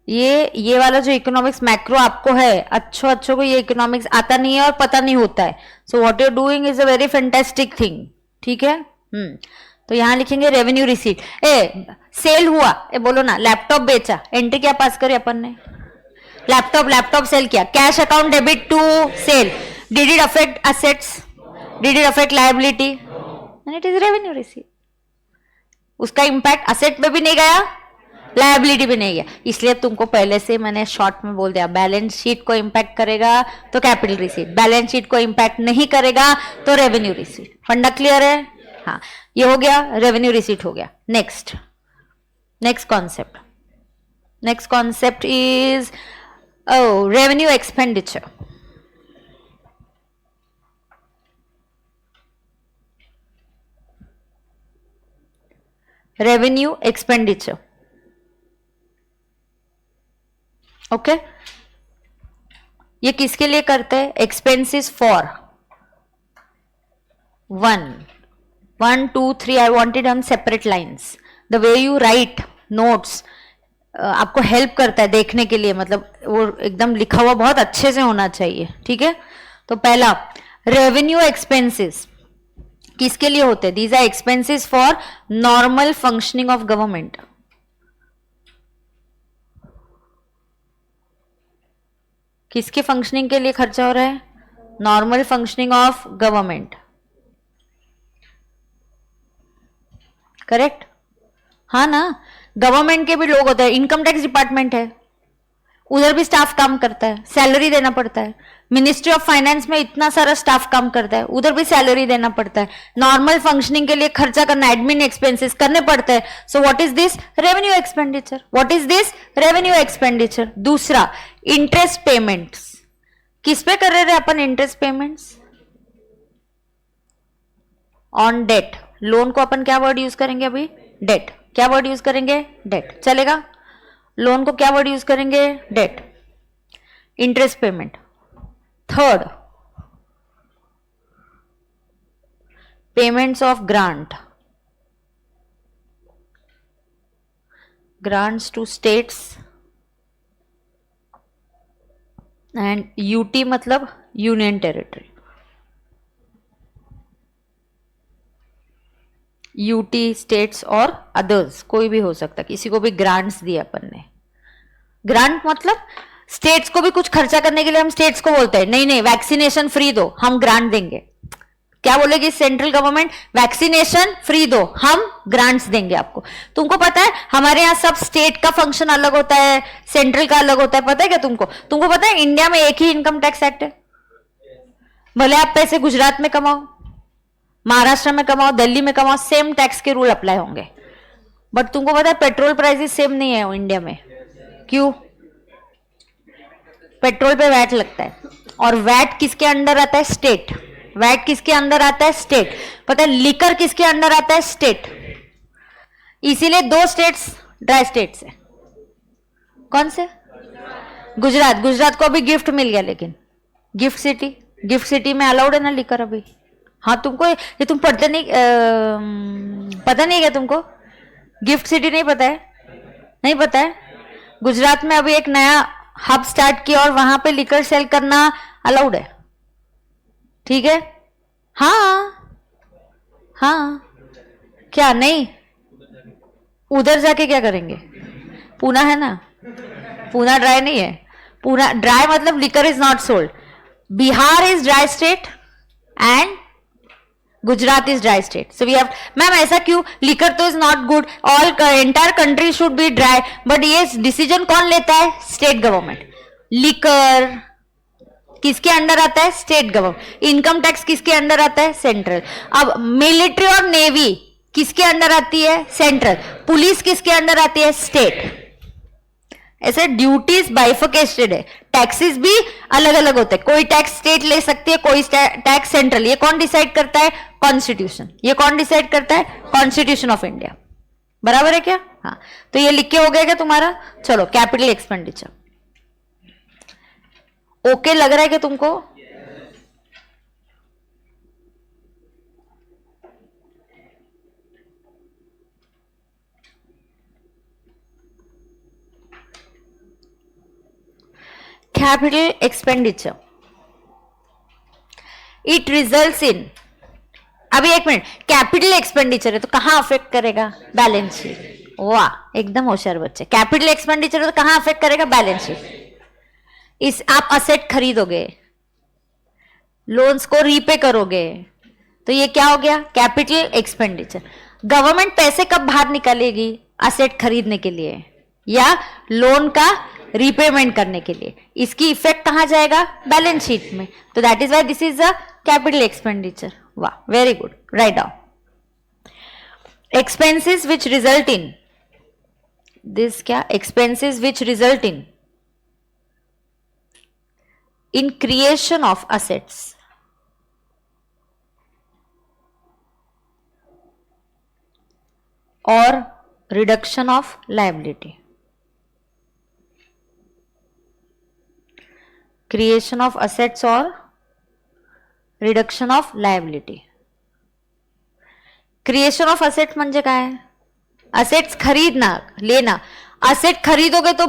ये वाला जो इकोनॉमिक्स मैक्रो आपको है, अच्छों को ये इकोनॉमिक्स आता नहीं है और पता नहीं होता है। So what you are doing is a very fantastic thing. ठीक है? तो यहां लिखेंगे रेवेन्यू रिसीट। सेल हुआ, बोलो ना, लैपटॉप बेचा, एंट्री क्या पास करी अपन ने? लैपटॉप सेल किया। Cash account debit to sale, did it affect assets? Did it affect liability? It is revenue receipt. उसका इंपैक्ट असेट पे भी नहीं गया, लायबिलिटी भी नहीं गया। इसलिए तुमको पहले से मैंने शॉर्ट में बोल दिया, बैलेंस शीट को इंपैक्ट करेगा तो कैपिटल रिसीट, बैलेंस शीट को इंपैक्ट नहीं करेगा तो रेवेन्यू रिसीट। फंडा क्लियर है? हाँ, ये हो गया, रेवेन्यू रिसीट हो गया। Next concept is revenue expenditure. Revenue expenditure, okay ये किसके लिए करते हैं? Expenses for 1, 2, 3 I wanted on separate lines. The way you right notes आपको हेल्प करता है देखने के लिए, मतलब वो एकदम लिखा हुआ बहुत अच्छे से होना चाहिए। ठीक है? तो पहला रेवेन्यू एक्सपेंसेस, किसके लिए होते हैं? These are expenses for normal functioning of government. किसके फंक्शनिंग के लिए खर्चा हो रहा है? Normal functioning of government. Correct? हाँ ना, गवर्नमेंट के भी लोग होते हैं, इनकम टैक्स डिपार्टमेंट है, उधर भी स्टाफ काम करता है, सैलरी देना पड़ता है। मिनिस्ट्री ऑफ फाइनेंस में इतना सारा स्टाफ काम करता है, उधर भी सैलरी देना पड़ता है। नॉर्मल फंक्शनिंग के लिए खर्चा करना, एडमिन एक्सपेंसेस करने पड़ते हैं। So what is this? Revenue expenditure. What is this? Revenue expenditure. दूसरा, इंटरेस्ट पेमेंट्स। किस पे कर रहे थे अपन interest payments? On debt. Loan को अपन क्या वर्ड यूज करेंगे अभी? डेट। क्या वर्ड यूज करेंगे? डेट। चलेगा? लोन को क्या वर्ड यूज करेंगे? Debt. Interest payment. Third, payments of grant, grants to states and UT मतलब यूनियन टेरिटरी। यूटी, स्टेट्स और अदर्स, कोई भी हो सकता, किसी को भी ग्रांट्स दिए अपन ने। ग्रांट मतलब स्टेट्स को भी कुछ खर्चा करने के लिए हम स्टेट्स को बोलते हैं नहीं नहीं वैक्सीनेशन फ्री दो, हम ग्रांट देंगे। क्या बोलेगी सेंट्रल गवर्नमेंट? वैक्सीनेशन फ्री दो, हम ग्रांट्स देंगे आपको। तुमको पता है हमारे यहाँ सब स्टेट का फंक्शन अलग होता है, सेंट्रल का अलग होता है, पता है क्या तुमको? तुमको पता है इंडिया में एक ही इनकम टैक्स एक्ट है। भले आप पैसे गुजरात में कमाओ, महाराष्ट्र में कमाओ, दिल्ली में कमाओ, सेम टैक्स के रूल अप्लाई होंगे। बट तुमको पता है पेट्रोल प्राइसेस सेम नहीं है इंडिया में। क्यों? पेट्रोल पे वैट लगता है, और वैट किसके अंडर आता है? स्टेट। वैट किसके अंदर आता है? स्टेट। पता है लिकर किसके अंडर आता है? स्टेट। इसीलिए दो स्टेट्स ड्राई स्टेट्स है। कौन से? गुजरात। गुजरात को अभी गिफ्ट मिल गया, लेकिन गिफ्ट सिटी में अलाउड है ना लिकर अभी। हाँ, तुमको ये तुम पढ़ते नहीं, पता नहीं क्या तुमको? गिफ्ट सिटी नहीं पता है? नहीं पता है? गुजरात में अभी एक नया हब स्टार्ट किया और वहां पे लिकर सेल करना अलाउड है। ठीक है? हाँ हाँ, क्या नहीं? उधर जाके क्या करेंगे? पूना है ना, पूना ड्राई नहीं है। पूना ड्राई मतलब liquor is not sold. Bihar is dry state and Gujarat is dry state. So we have, ma'am ऐसा क्यों? लिकर तो is not good, all entire country should be dry. But ये डिसीजन कौन लेता है? State government. लिकर किसके under आता है? State government. इनकम टैक्स किसके अंडर आता है? सेंट्रल। अब मिलिट्री और नेवी किसके अंडर आती है? सेंट्रल। पुलिस किसके अंडर आती है? स्टेट। ऐसे ड्यूटीज बाइफिकेटेड है, टैक्सेस भी अलग अलग होते हैं। कोई टैक्स स्टेट ले सकती है, कोई टैक्स सेंट्रल। ये कौन डिसाइड करता है? कॉन्स्टिट्यूशन। ये कौन डिसाइड करता है? Constitution of India. बराबर है क्या? हाँ, तो ये लिख के हो गया क्या तुम्हारा? चलो, कैपिटल एक्सपेंडिचर ओके लग रहा है क्या तुमको? Capital expenditure it results in, अभी एक मिनट, कैपिटल एक्सपेंडिचर है तो कहां अफेक्ट करेगा? Balance sheet. वाह, एकदम होशियार बच्चे। कैपिटल एक्सपेंडिचर है तो कहां अफेक्ट करेगा? Balance sheet. इस आप असेट खरीदोगे, लोन्स को रीपे करोगे, तो ये क्या हो गया? Capital expenditure. गवर्नमेंट पैसे कब बाहर निकालेगी? असेट खरीदने के लिए या लोन का रीपेमेंट करने के लिए। इसकी इफेक्ट कहां जाएगा? बैलेंस शीट में। तो that is why this is a capital expenditure. वाह, very good, write down. Expenses which result in this, क्या? Expenses which result in creation of assets or reduction of liability. Creation of assets or reduction of liability. Creation of asset म्हणजे काय? Assets खरीदना, लेना। Asset खरीदोगे तो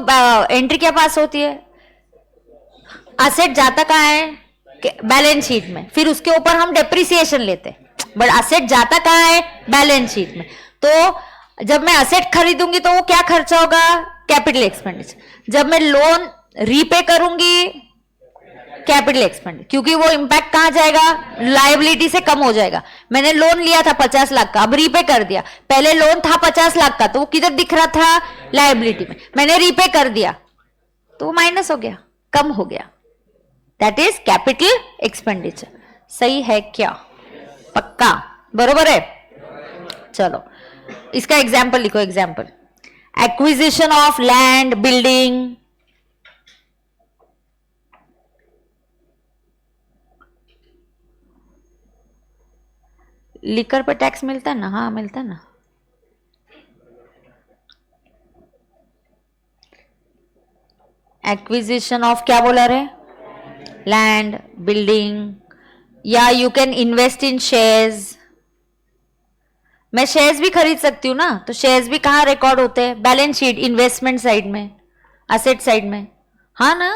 entry क्या पास होती है? असेट जाता कहाँ है? बैलेंस शीट में। फिर उसके ऊपर हम डेप्रिसिएशन लेते हैं। बट असेट जाता कहाँ है? बैलेंस शीट में। तो जब मैं असेट खरीदूंगी तो वो क्या खर्चा होगा? Capital expenditure. जब मैं लोन रीपे करूंगी, कैपिटल एक्सपेंडिचर, क्योंकि वो इंपैक्ट कहां जाएगा? लायबिलिटी से कम हो जाएगा। मैंने लोन लिया था 50 लाख का, अब रीपे कर दिया। पहले लोन था 50 लाख का, तो वो किधर दिख रहा था? लायबिलिटी में। मैंने रीपे कर दिया तो वो माइनस हो गया, कम हो गया। That is capital expenditure. सही है क्या? पक्का? बरोबर है? चलो इसका एग्जाम्पल लिखो। Example, acquisition of land, building, liquor पे टैक्स मिलता है ना? हाँ मिलता है ना। एक्विजिशन ऑफ क्या बोला रे? लैंड, बिल्डिंग, या you can invest in shares. मैं शेयर्स भी खरीद सकती हूँ ना, तो शेयर्स भी कहाँ रिकॉर्ड होते हैं? बैलेंस शीट, इन्वेस्टमेंट साइड में, असेट साइड में। हाँ ना,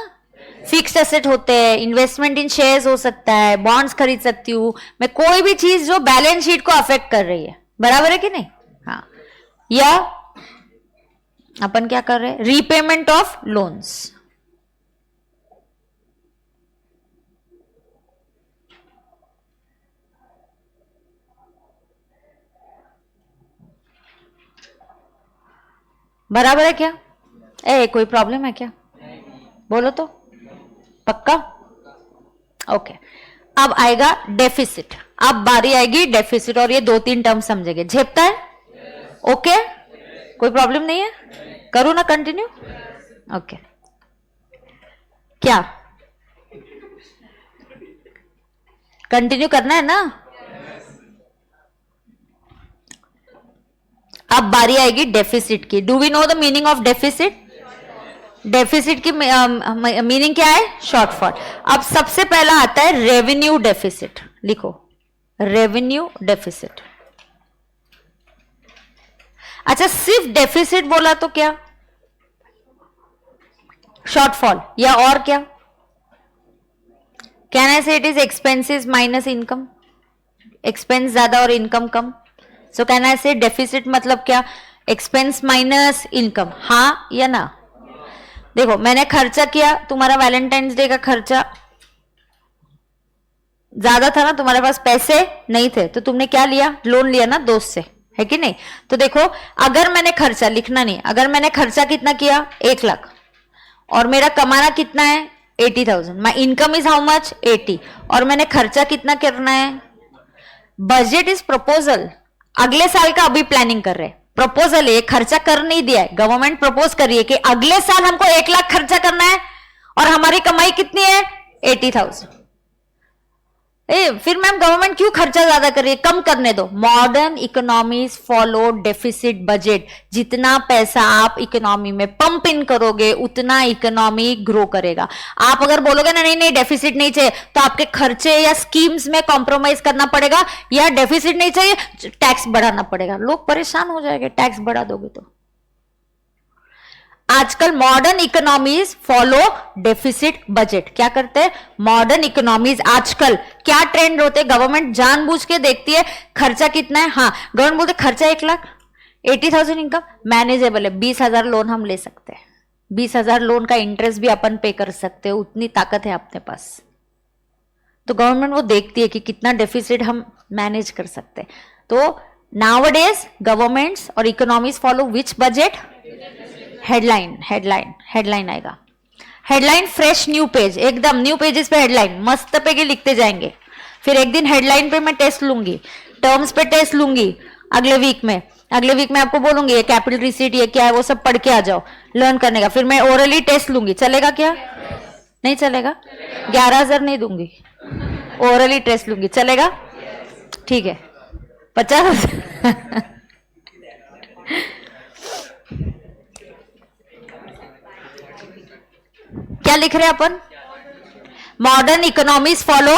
फिक्स्ड एसेट होते हैं, इन्वेस्टमेंट इन शेयर्स हो सकता है, बॉन्ड्स खरीद सकती हूँ मैं, कोई भी चीज जो बैलेंस शीट को अफेक्ट कर रही है। बराबर है कि नहीं? हाँ। या अपन क्या कर रहे हैं? Repayment of loans. बराबर है क्या? कोई प्रॉब्लम है क्या? बोलो तो। पक्का? ओके। अब आएगा डेफिसिट। अब बारी आएगी डेफिसिट, और ये 2-3 टर्म समझेंगे। झेपता है? ओके, कोई प्रॉब्लम नहीं है? करूं ना कंटिन्यू? ओके। क्या कंटिन्यू करना है ना? अब बारी आएगी डेफिसिट की। Do we know the meaning of deficit? Deficit की मीनिंग क्या है? शॉर्टफॉल। अब सबसे पहला आता है रेवेन्यू डेफिसिट। लिखो, रेवेन्यू डेफिसिट। अच्छा, सिर्फ डेफिसिट बोला तो क्या? शॉर्टफॉल, या और क्या? कैन आई से it is expenses minus income? Expense ज्यादा और इनकम कम। सो कैन आई से डेफिसिट मतलब क्या? Expense minus income. हाँ या ना? देखो, मैंने खर्चा किया, तुम्हारा वैलेंटाइंस डे का खर्चा ज्यादा था ना, तुम्हारे पास पैसे नहीं थे, तो तुमने क्या लिया? लोन लिया ना दोस्त से, है कि नहीं? तो देखो, अगर मैंने खर्चा, लिखना नहीं, अगर मैंने खर्चा कितना किया? 1 लाख, और मेरा कमाना कितना है? 80,000। My income is how much? 80। और मैंने खर्चा कितना करना है? बजट इज प्रपोजल, अगले साल का अभी प्लानिंग कर रहे हैं। प्रपोजल है, खर्चा कर नहीं दिया है, गवर्नमेंट प्रपोज कर रही है कि अगले साल हमको 1 लाख खर्चा करना है, और हमारी कमाई कितनी है? 80,000। फिर मैम गवर्नमेंट क्यों खर्चा ज्यादा कर रही है? कम करने दो। Modern economies follow deficit budget. जितना पैसा आप इकोनॉमी में पंप इन करोगे, उतना इकोनॉमी ग्रो करेगा। आप अगर बोलोगे ना नहीं नहीं डेफिसिट नहीं चाहिए, तो आपके खर्चे या स्कीम्स में कॉम्प्रोमाइज करना पड़ेगा, या डेफिसिट नहीं चाहिए टैक्स बढ़ाना पड़ेगा। लोग परेशान हो जाएंगे टैक्स बढ़ा दोगे तो। आजकल modern economies follow deficit budget. क्या करते हैं मॉडर्न इकोनॉमीज? आजकल क्या ट्रेंड होते हैं? गवर्नमेंट जानबूझ के देखती है खर्चा कितना है। हाँ, गवर्नमेंट बोलते खर्चा 1 लाख, 80,000 इनकम, मैनेजेबल है, 20,000 लोन हम ले सकते हैं, 20,000 लोन का इंटरेस्ट भी अपन पे कर सकते हैं, उतनी ताकत है अपने पास। तो गवर्नमेंट वो देखती है कि कितना डेफिसिट हम मैनेज कर सकते हैं। तो नाउअडेज गवर्नमेंट्स और economies follow which budget? Headline, headline, headline आएगा। हेडलाइन फ्रेश न्यू पेज, एकदम न्यू पेजेस पे हेडलाइन मस्त पे के लिखते जाएंगे। फिर एक दिन हेडलाइन पे मैं टेस्ट लूंगी, टर्म्स पे टेस्ट लूंगी। अगले वीक में आपको बोलूंगी ये कैपिटल रिसीट ये क्या है, वो सब पढ़ के आ जाओ लर्न करने का। फिर मैं ओरली टेस्ट लूंगी, चलेगा क्या? नहीं चलेगा? 11,000 नहीं दूंगी, ओरली टेस्ट लूंगी, चलेगा? ठीक है, 50,000। क्या लिख रहे हैं अपन? Modern economies follow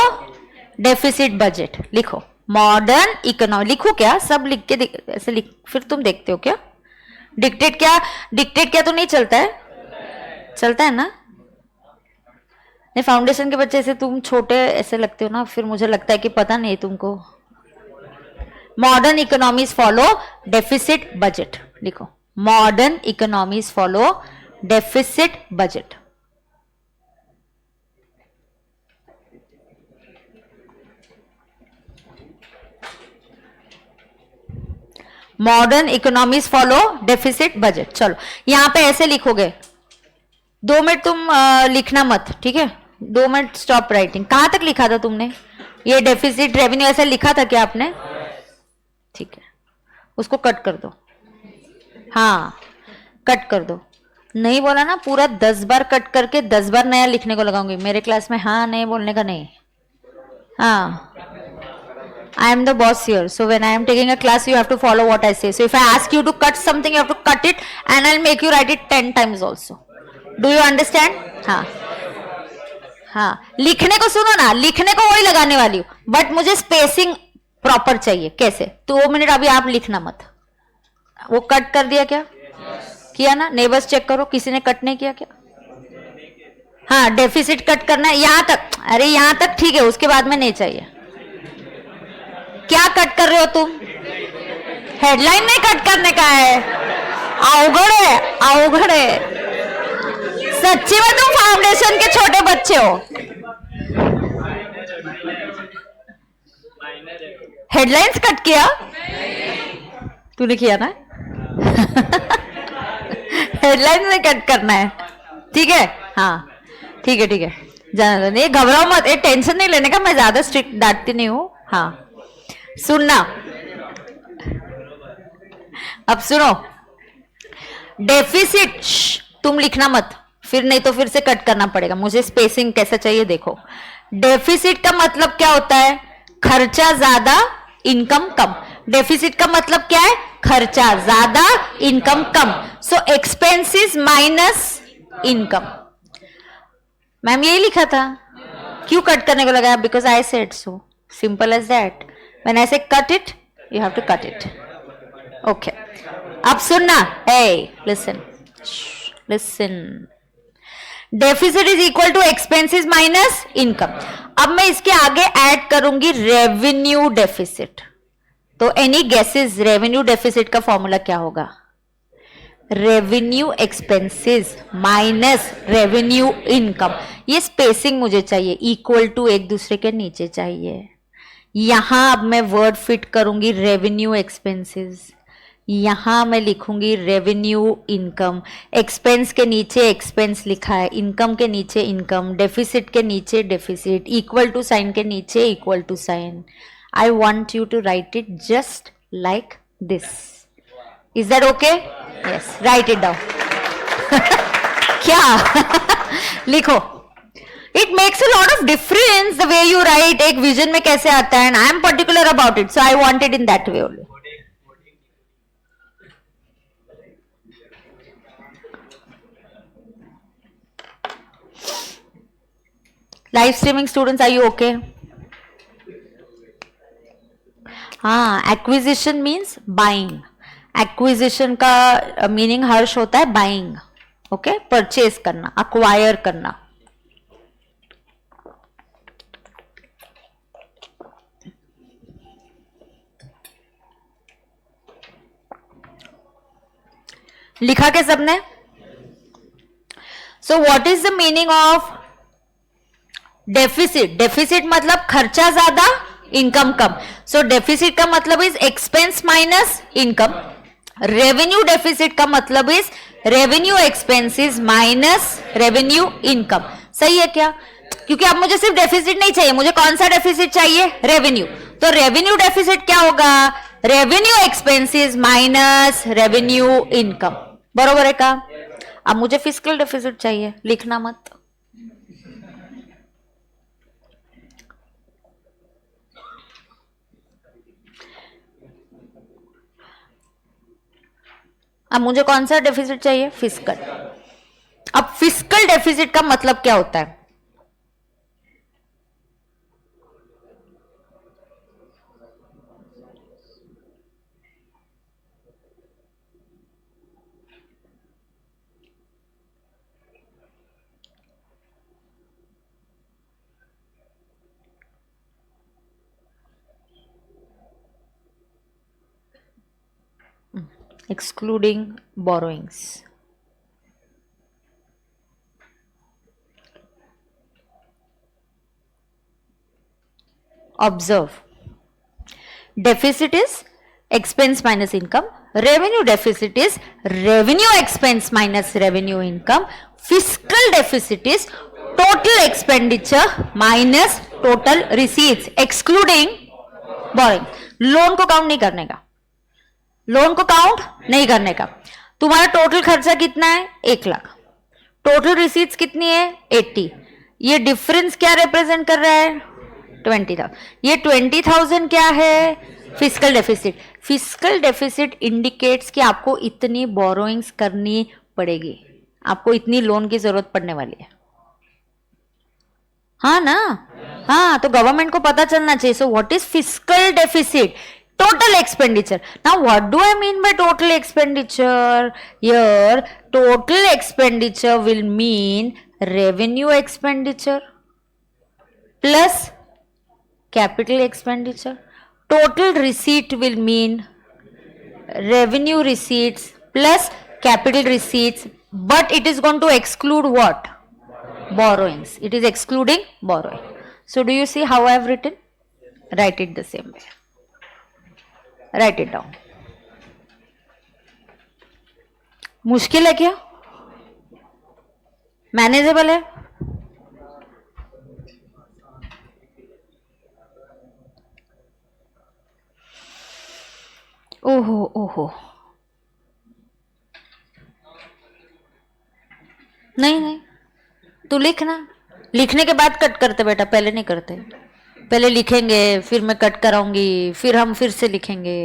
deficit budget. लिखो मॉडर्न इकोनॉमी, लिखो क्या? सब लिख के ऐसे लिख, फिर तुम देखते हो क्या? डिक्टेट क्या तो नहीं चलता है? चलता है ना? नहीं, फाउंडेशन के बच्चे से तुम छोटे ऐसे लगते हो ना, फिर मुझे लगता है कि पता नहीं तुमको। Modern economies follow deficit budget, लिखो modern economies follow deficit budget. Modern economies follow deficit budget. चलो यहां पे ऐसे लिखोगे, 2 मिनट तुम लिखना मत, ठीक है, 2 मिनट स्टॉप राइटिंग। कहां तक लिखा था तुमने? ये डेफिसिट रेवेन्यू ऐसा लिखा था क्या आपने? ठीक है, उसको कट कर दो। हाँ कट कर दो। नहीं बोला ना, पूरा 10 बार कट करके 10 बार नया लिखने को लगाऊंगी मेरे क्लास में। हाँ नहीं बोलने का नहीं। हाँ I am the boss here. So when I am taking a class, you have to follow what I say. So if I ask you to cut something, you have to cut it, and I'll make you write it 10 times also. Do you understand? हाँ हाँ, लिखने को सुनो ना, लिखने को वही लगाने वाली हूँ, बट मुझे स्पेसिंग प्रॉपर चाहिए। कैसे? 2 मिनट अभी आप लिखना मत। वो कट कर दिया क्या? किया ना? नेबर्स चेक करो, किसी ने कट नहीं किया क्या? हाँ डेफिसिट कट करना है यहां तक। अरे यहां तक ठीक है, उसके बाद में नहीं चाहिए। क्या कट कर रहे हो तुम? हेडलाइन नहीं कट करने का है। अवघड़ है, अवघड़ है सच्ची में। तुम फाउंडेशन के छोटे बच्चे हो। हेडलाइंस कट किया? तूने किया ना? हेडलाइंस में कट करना है, ठीक है? हाँ ठीक है ठीक है, जाना नहीं, घबराओ मत, ये टेंशन नहीं लेने का, मैं ज्यादा स्ट्रिक्ट डांटती नहीं हूँ। हाँ सुनना, अब सुनो, डेफिसिट तुम लिखना मत, फिर नहीं तो फिर से कट करना पड़ेगा। मुझे स्पेसिंग कैसा चाहिए देखो। डेफिसिट का मतलब क्या होता है? खर्चा ज्यादा इनकम कम। डेफिसिट का मतलब क्या है? खर्चा ज्यादा इनकम कम। So expenses minus income. Ma'am यही लिखा था, क्यों कट करने को लगाया? Because I said so, simple as that. When I say cut it, you have to cut it. Okay अब सुनना, hey listen, listen, deficit is equal to expenses minus income. अब मैं इसके आगे ऐड करूंगी रेवेन्यू डेफिसिट। तो any guesses revenue deficit का formula क्या होगा? Revenue expenses minus revenue income. ये स्पेसिंग मुझे चाहिए, इक्वल टू एक दूसरे के नीचे चाहिए। यहां अब मैं वर्ड फिट करूंगी रेवेन्यू एक्सपेंसेस, यहां मैं लिखूंगी रेवेन्यू इनकम। एक्सपेंस के नीचे एक्सपेंस लिखा है, इनकम के नीचे इनकम, डेफिसिट के नीचे डेफिसिट, इक्वल टू साइन के नीचे equal to sign. I want you to write it just like this. Is that okay? Yes, write it down. क्या? लिखो। It makes a lot of difference the way you write, एक vision में कैसे आता है, and I am particular about it, so I want it in that way only. Live streaming students, are you okay? हाँ, acquisition means buying. Acquisition का meaning हर्ष होता है बाइंग, ओके, परचेज करना, अक्वायर करना। लिखा क्या सबने? सो what is the meaning of deficit? Deficit मतलब खर्चा ज्यादा इनकम कम। सो डेफिसिट का मतलब is expense minus income. Revenue deficit का मतलब is revenue expenses minus revenue income. सही है क्या? क्योंकि अब मुझे सिर्फ डेफिसिट नहीं चाहिए, मुझे कौन सा डेफिसिट चाहिए? रेवेन्यू। तो रेवेन्यू डेफिसिट क्या होगा? Revenue expenses minus revenue income. बरोबर है का? अब मुझे फिस्कल डेफिसिट चाहिए, लिखना मत। अब मुझे कौन सा डेफिसिट चाहिए? फिस्कल। अब फिस्कल डेफिसिट का मतलब क्या होता है? excluding borrowings. Observe, deficit is expense minus income, revenue deficit is revenue expense minus revenue income, fiscal deficit is total expenditure minus total receipts excluding borrowing. Loan को count नहीं करने का, लोन को काउंट नहीं करने का। तुम्हारा टोटल खर्चा कितना है? 1 लाख। टोटल रिसीट्स कितनी है? 80। ये डिफरेंस क्या रिप्रेजेंट कर रहा है? 20,000। ये 20,000 क्या है? Fiscal deficit. Fiscal deficit indicates कि आपको इतनी बोरोइंग्स करनी पड़ेगी, आपको इतनी लोन की जरूरत पड़ने वाली है। हाँ ना? हाँ, तो गवर्नमेंट को पता चलना चाहिए। सो what is fiscal deficit? Total expenditure. Now what do I mean by total expenditure? Here total expenditure will mean revenue expenditure plus capital expenditure. Total receipt will mean revenue receipts plus capital receipts, but it is going to exclude what? Borrowings. It is excluding borrowing. So do you see how I have written? Write it the same way. Right it down. मुश्किल है क्या? Manageable है? ओहो ओहो, नहीं नहीं, तू लिखना, लिखने के बाद कट करते बेटा, पहले नहीं करते। पहले लिखेंगे, फिर मैं कट कराऊंगी, फिर हम फिर से लिखेंगे।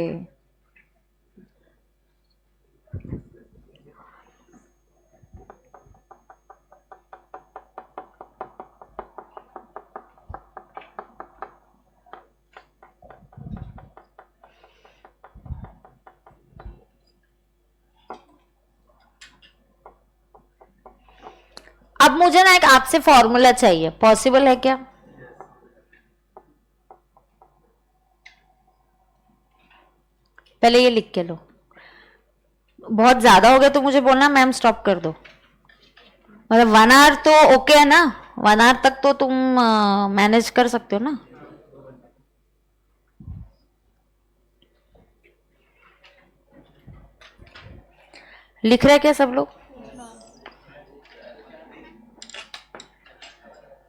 अब मुझे ना एक आपसे फॉर्मूला चाहिए, पॉसिबल है क्या? पहले ये लिख के लो। बहुत ज्यादा हो गया तो मुझे बोलना, मैम स्टॉप कर दो। मतलब 1 आवर तो ओके है ना? 1 आवर तक तो तुम मैनेज कर सकते हो ना? लिख रहे क्या सब लोग?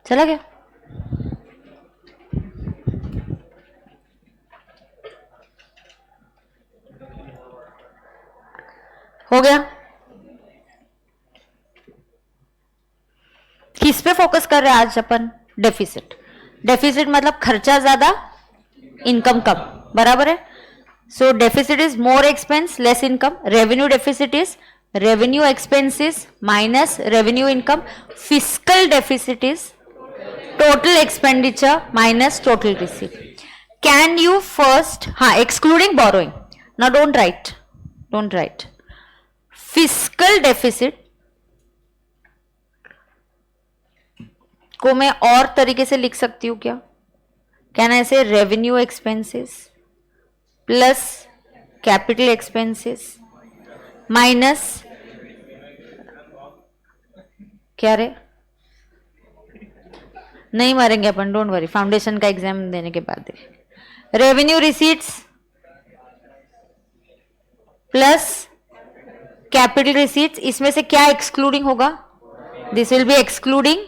चला गया? हो गया? किस पे फोकस कर रहे हैं आज अपन? डेफिसिट। डेफिसिट मतलब खर्चा ज्यादा, इनकम कम, बराबर है? So deficit is more expense less income. Revenue deficit is revenue expenses minus revenue income. Fiscal deficit is total expenditure minus total receipt. Can you first, हाँ, excluding borrowing. Now don't write fiscal deficit को मैं और तरीके से लिख सकती हूं क्या? कैन आई से revenue expenses plus capital expenses minus, क्या रे? नहीं मारेंगे अपन, डोंट वरी, फाउंडेशन का एग्जाम देने के बाद। Revenue receipts plus capital receipts, इसमें से क्या एक्सक्लूडिंग होगा? This will be excluding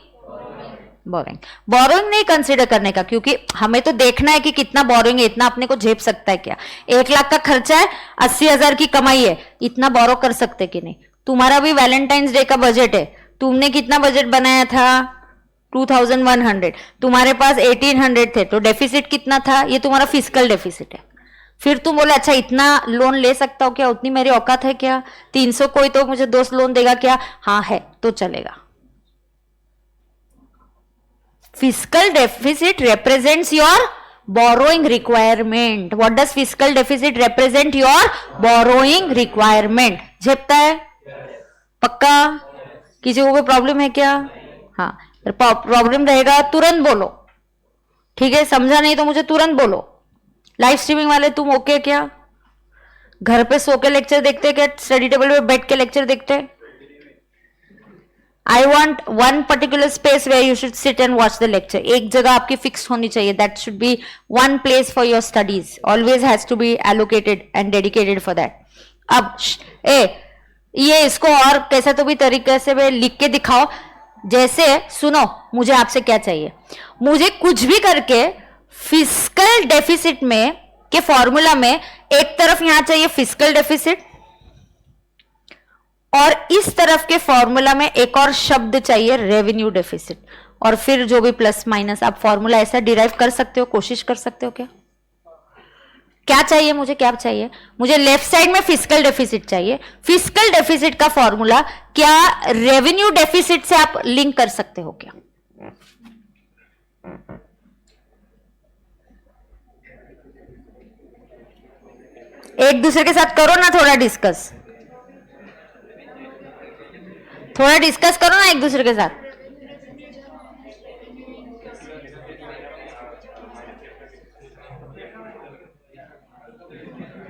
borrowing. Borrowing नहीं कंसीडर करने का, क्योंकि हमें तो देखना है कि कितना बोरोइंग है, इतना अपने को झेप सकता है क्या? 1 लाख का खर्चा है, 80,000 की कमाई है, इतना बोरो कर सकते कि नहीं? तुम्हारा भी वैलेंटाइंस डे का बजट है, तुमने कितना बजट बनाया था? 2100। तुम्हारे पास 1800 थे, तो डेफिसिट कितना था? ये तुम्हारा फिस्कल डेफिसिट है। फिर तुम बोले अच्छा इतना लोन ले सकता हूं क्या? उतनी मेरी औकात है क्या? 300 कोई तो मुझे दोस्त लोन देगा क्या? हाँ है, तो चलेगा। Fiscal deficit represents your borrowing requirement. What does fiscal deficit represent? Your borrowing requirement. झेपता है? पक्का? किसी को कोई प्रॉब्लम है क्या? हाँ, प्रॉब्लम रहेगा तुरंत बोलो, ठीक है? समझा नहीं तो मुझे तुरंत बोलो। लाइव स्ट्रीमिंग वाले तुम ओके क्या? घर पे सो के लेक्चर देखते हैं क्या स्टडी टेबल पे बैठ के लेक्चर देखते हैं? I want one particular space where you should sit and watch the lecture. एक जगह आपकी फिक्स होनी चाहिए. That should be one place for your studies. Always has to be allocated and dedicated for that. अब ये इसको और कैसा तो भी तरीके से लिख के दिखाओ. जैसे सुनो, मुझे आपसे क्या चाहिए? मुझे कुछ भी करके फिस्कल डेफिसिट में के फॉर्मूला में एक तरफ यहां चाहिए फिस्कल डेफिसिट और इस तरफ के फॉर्मूला में एक और शब्द चाहिए रेवेन्यू डेफिसिट. और फिर जो भी प्लस माइनस आप फॉर्मूला ऐसा डिराइव कर सकते हो, कोशिश कर सकते हो. क्या चाहिए मुझे? क्या चाहिए मुझे? लेफ्ट साइड में फिस्कल डेफिसिट चाहिए. फिस्कल डेफिसिट का फॉर्मूला क्या रेवेन्यू डेफिसिट से आप लिंक कर सकते हो क्या? एक दूसरे के साथ करो ना, थोड़ा डिस्कस करो ना एक दूसरे के साथ.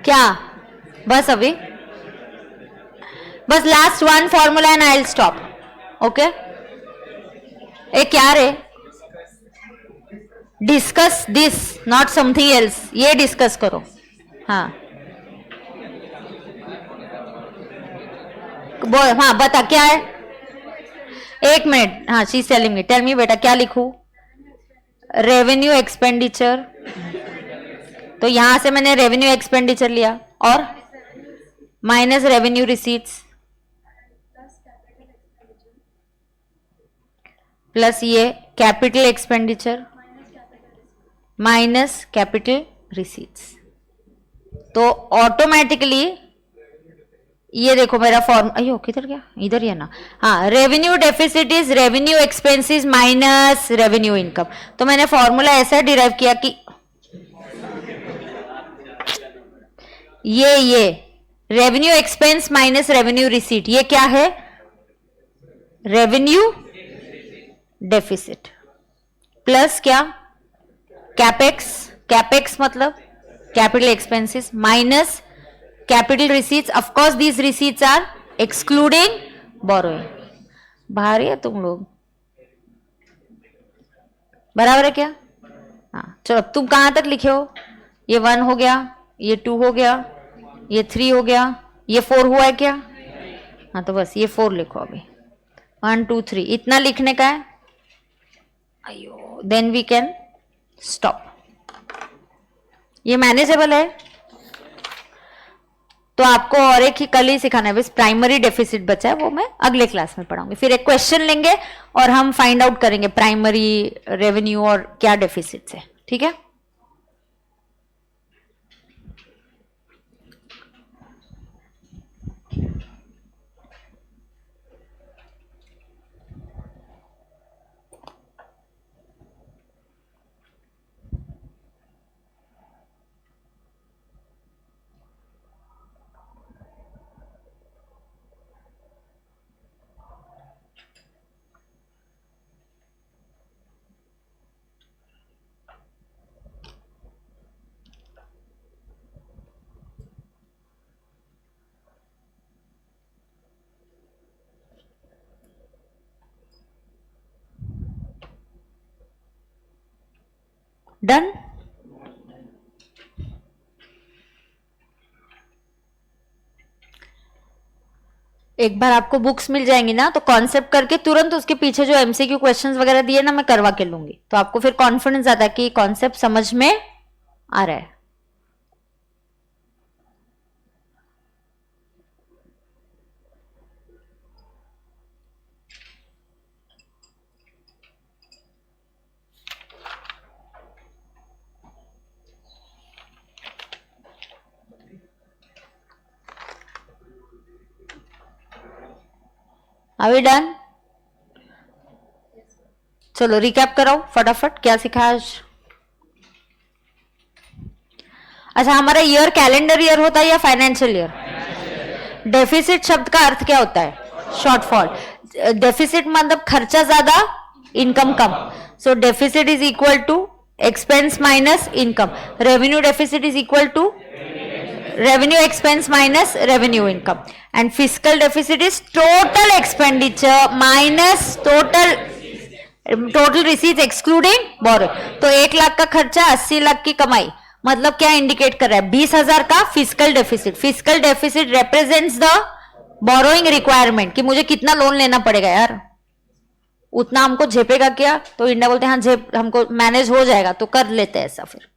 क्या बस अभी बस last one formula and I will stop. Okay, क्या रे? Discuss this, not something else. ये डिस्कस करो. हाँ हाँ बता क्या है. एक मिनट. हाँ, she is telling me. Tell me बेटा, क्या लिखूं? Revenue expenditure. तो यहां से मैंने रेवेन्यू एक्सपेंडिचर लिया और माइनस रेवेन्यू रिसीट्स प्लस ये capital expenditure minus capital receipts. तो ऑटोमेटिकली ये देखो मेरा फॉर्म. अयो किधर गया? इधर ही है ना. हाँ, revenue deficit is revenue expenses minus revenue income. तो मैंने फॉर्मूला ऐसा डिराइव किया कि ये revenue expense minus revenue receipt, ये क्या है? रेवेन्यू डेफिसिट प्लस क्या? कैपेक्स मतलब capital expenses minus capital receipts. Of course these receipts are excluding borrowing. भारी है तुम लोग. बराबर है क्या? हाँ चलो, तुम कहां तक लिखे हो? ये 1 हो गया, ये 2 हो गया, ये 3 हो गया, ये 4 हुआ है क्या? हाँ तो बस ये 4 लिखो अभी. 1 2 3 इतना लिखने का है. अयो, देन वी कैन स्टॉप. ये मैनेजेबल है. तो आपको और एक ही कल ही सिखाना है. बस प्राइमरी डेफिसिट बचा है, वो मैं अगले क्लास में पढ़ाऊंगी. फिर एक क्वेश्चन लेंगे और हम फाइंड आउट करेंगे प्राइमरी रेवेन्यू और क्या डेफिसिट है. ठीक है? डन. एक बार आपको बुक्स मिल जाएंगी ना, तो कॉन्सेप्ट करके तुरंत उसके पीछे जो एमसीक्यू क्वेश्चंस वगैरह दिए ना, मैं करवा के लूंगी. तो आपको फिर कॉन्फिडेंस आता है कि कॉन्सेप्ट समझ में आ रहा है. Are we done? चलो रिकैप कराओ फटाफट, क्या सिखाया आज? अच्छा, हमारा ईयर कैलेंडर ईयर होता है या फाइनेंशियल ईयर? डेफिसिट शब्द का अर्थ क्या होता है? शॉर्टफॉल. डेफिसिट मतलब खर्चा ज्यादा इनकम कम. So deficit is equal to expense minus income. Revenue deficit is equal to revenue expense minus revenue income, and fiscal deficit is total expenditure minus total receipts excluding borrow. तो 1 लाख का खर्चा 80 लाख की कमाई, मतलब क्या इंडिकेट कर रहा है? 20,000 का physical deficit. Physical deficit represents the borrowing requirement, कि मुझे कितना लोन लेना पड़ेगा यार, उतना हमको झेपेगा क्या? तो इंडिया बोलते हैं हाँ झेप, हमको मैनेज हो जाएगा, तो कर लेते हैं ऐसा फिर.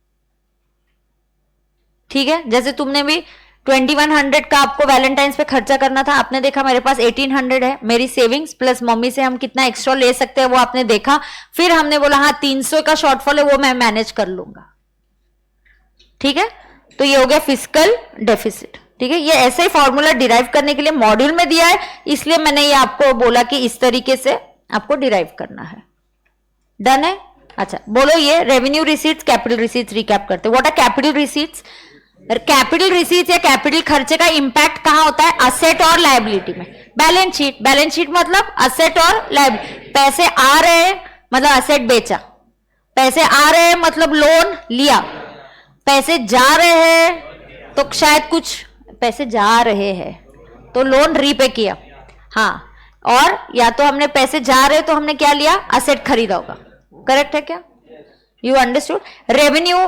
ठीक है, जैसे तुमने भी 2100 का आपको वैलेंटाइंस पे खर्चा करना था, आपने देखा मेरे पास 1800 है, मेरी सेविंग्स प्लस मम्मी से हम कितना एक्स्ट्रा ले सकते हैं वो आपने देखा, फिर हमने बोला हाँ 300 का शॉर्टफॉल है वो मैं मैनेज कर लूंगा. ठीक है, तो ये हो गया फिजिकल डेफिसिट. ठीक है, ये ऐसे ही फॉर्मूला डिराइव करने के लिए मॉड्यूल में दिया है, इसलिए मैंने ये आपको बोला कि इस तरीके से आपको डिराइव करना है. डन है? अच्छा बोलो, ये revenue receipts, capital receipts recap करते. What are capital receipts? Capital receipts या कैपिटल खर्चे का इंपैक्ट कहां होता है? असेट और लायबिलिटी में. बैलेंस शीट, बैलेंस शीट मतलब असेट और लायबिलिटी. पैसे आ रहे हैं मतलब असेट बेचा, पैसे आ रहे हैं मतलब लोन लिया, पैसे जा रहे हैं तो शायद कुछ पैसे जा रहे हैं तो लोन रीपे किया. हाँ, और या तो हमने पैसे जा रहे तो हमने क्या लिया? असेट खरीदा होगा. करेक्ट है क्या? You understood. रेवेन्यू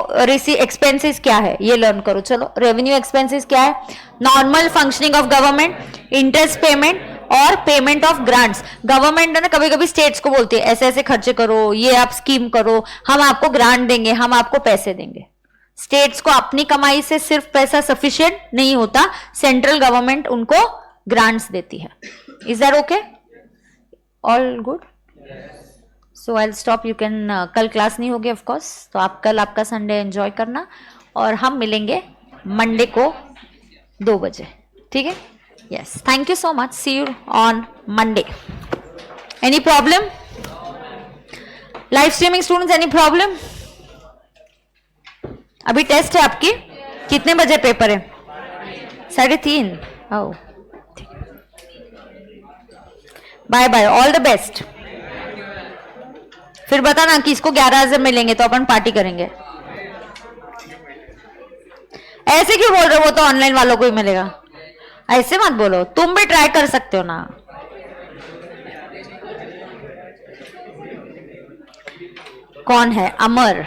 एक्सपेंसेस क्या है ये लर्न करो. चलो, रेवेन्यू एक्सपेंसेस क्या है? Normal functioning of government, interest payment और पेमेंट ऑफ ग्रांट्स. गवर्नमेंट है ना, कभी कभी स्टेट्स को बोलती है ऐसे ऐसे खर्चे करो, ये आप स्कीम करो, हम आपको ग्रांट देंगे, हम आपको पैसे देंगे. स्टेट्स को अपनी कमाई से सिर्फ पैसा सफिशिएंट नहीं होता, सेंट्रल गवर्नमेंट उनको ग्रांट्स देती है. Is that okay? All good? So I will stop. You can कल क्लास नहीं होगी ऑफ कोर्स, तो आप कल आपका संडे एंजॉय करना, और हम मिलेंगे मंडे को 2 बजे. ठीक है? Yes, thank you so much. See you on Monday. Any problem? Live streaming students, any problem? अभी टेस्ट है आपकी, कितने बजे पेपर है? 3:30. Oh, bye bye, all the best. फिर बताना किसको 11,000 मिलेंगे तो अपन पार्टी करेंगे. ऐसे क्यों बोल रहे हो? वो तो ऑनलाइन वालों को ही मिलेगा. ऐसे मत बोलो, तुम भी ट्राई कर सकते हो ना. कौन है? अमर.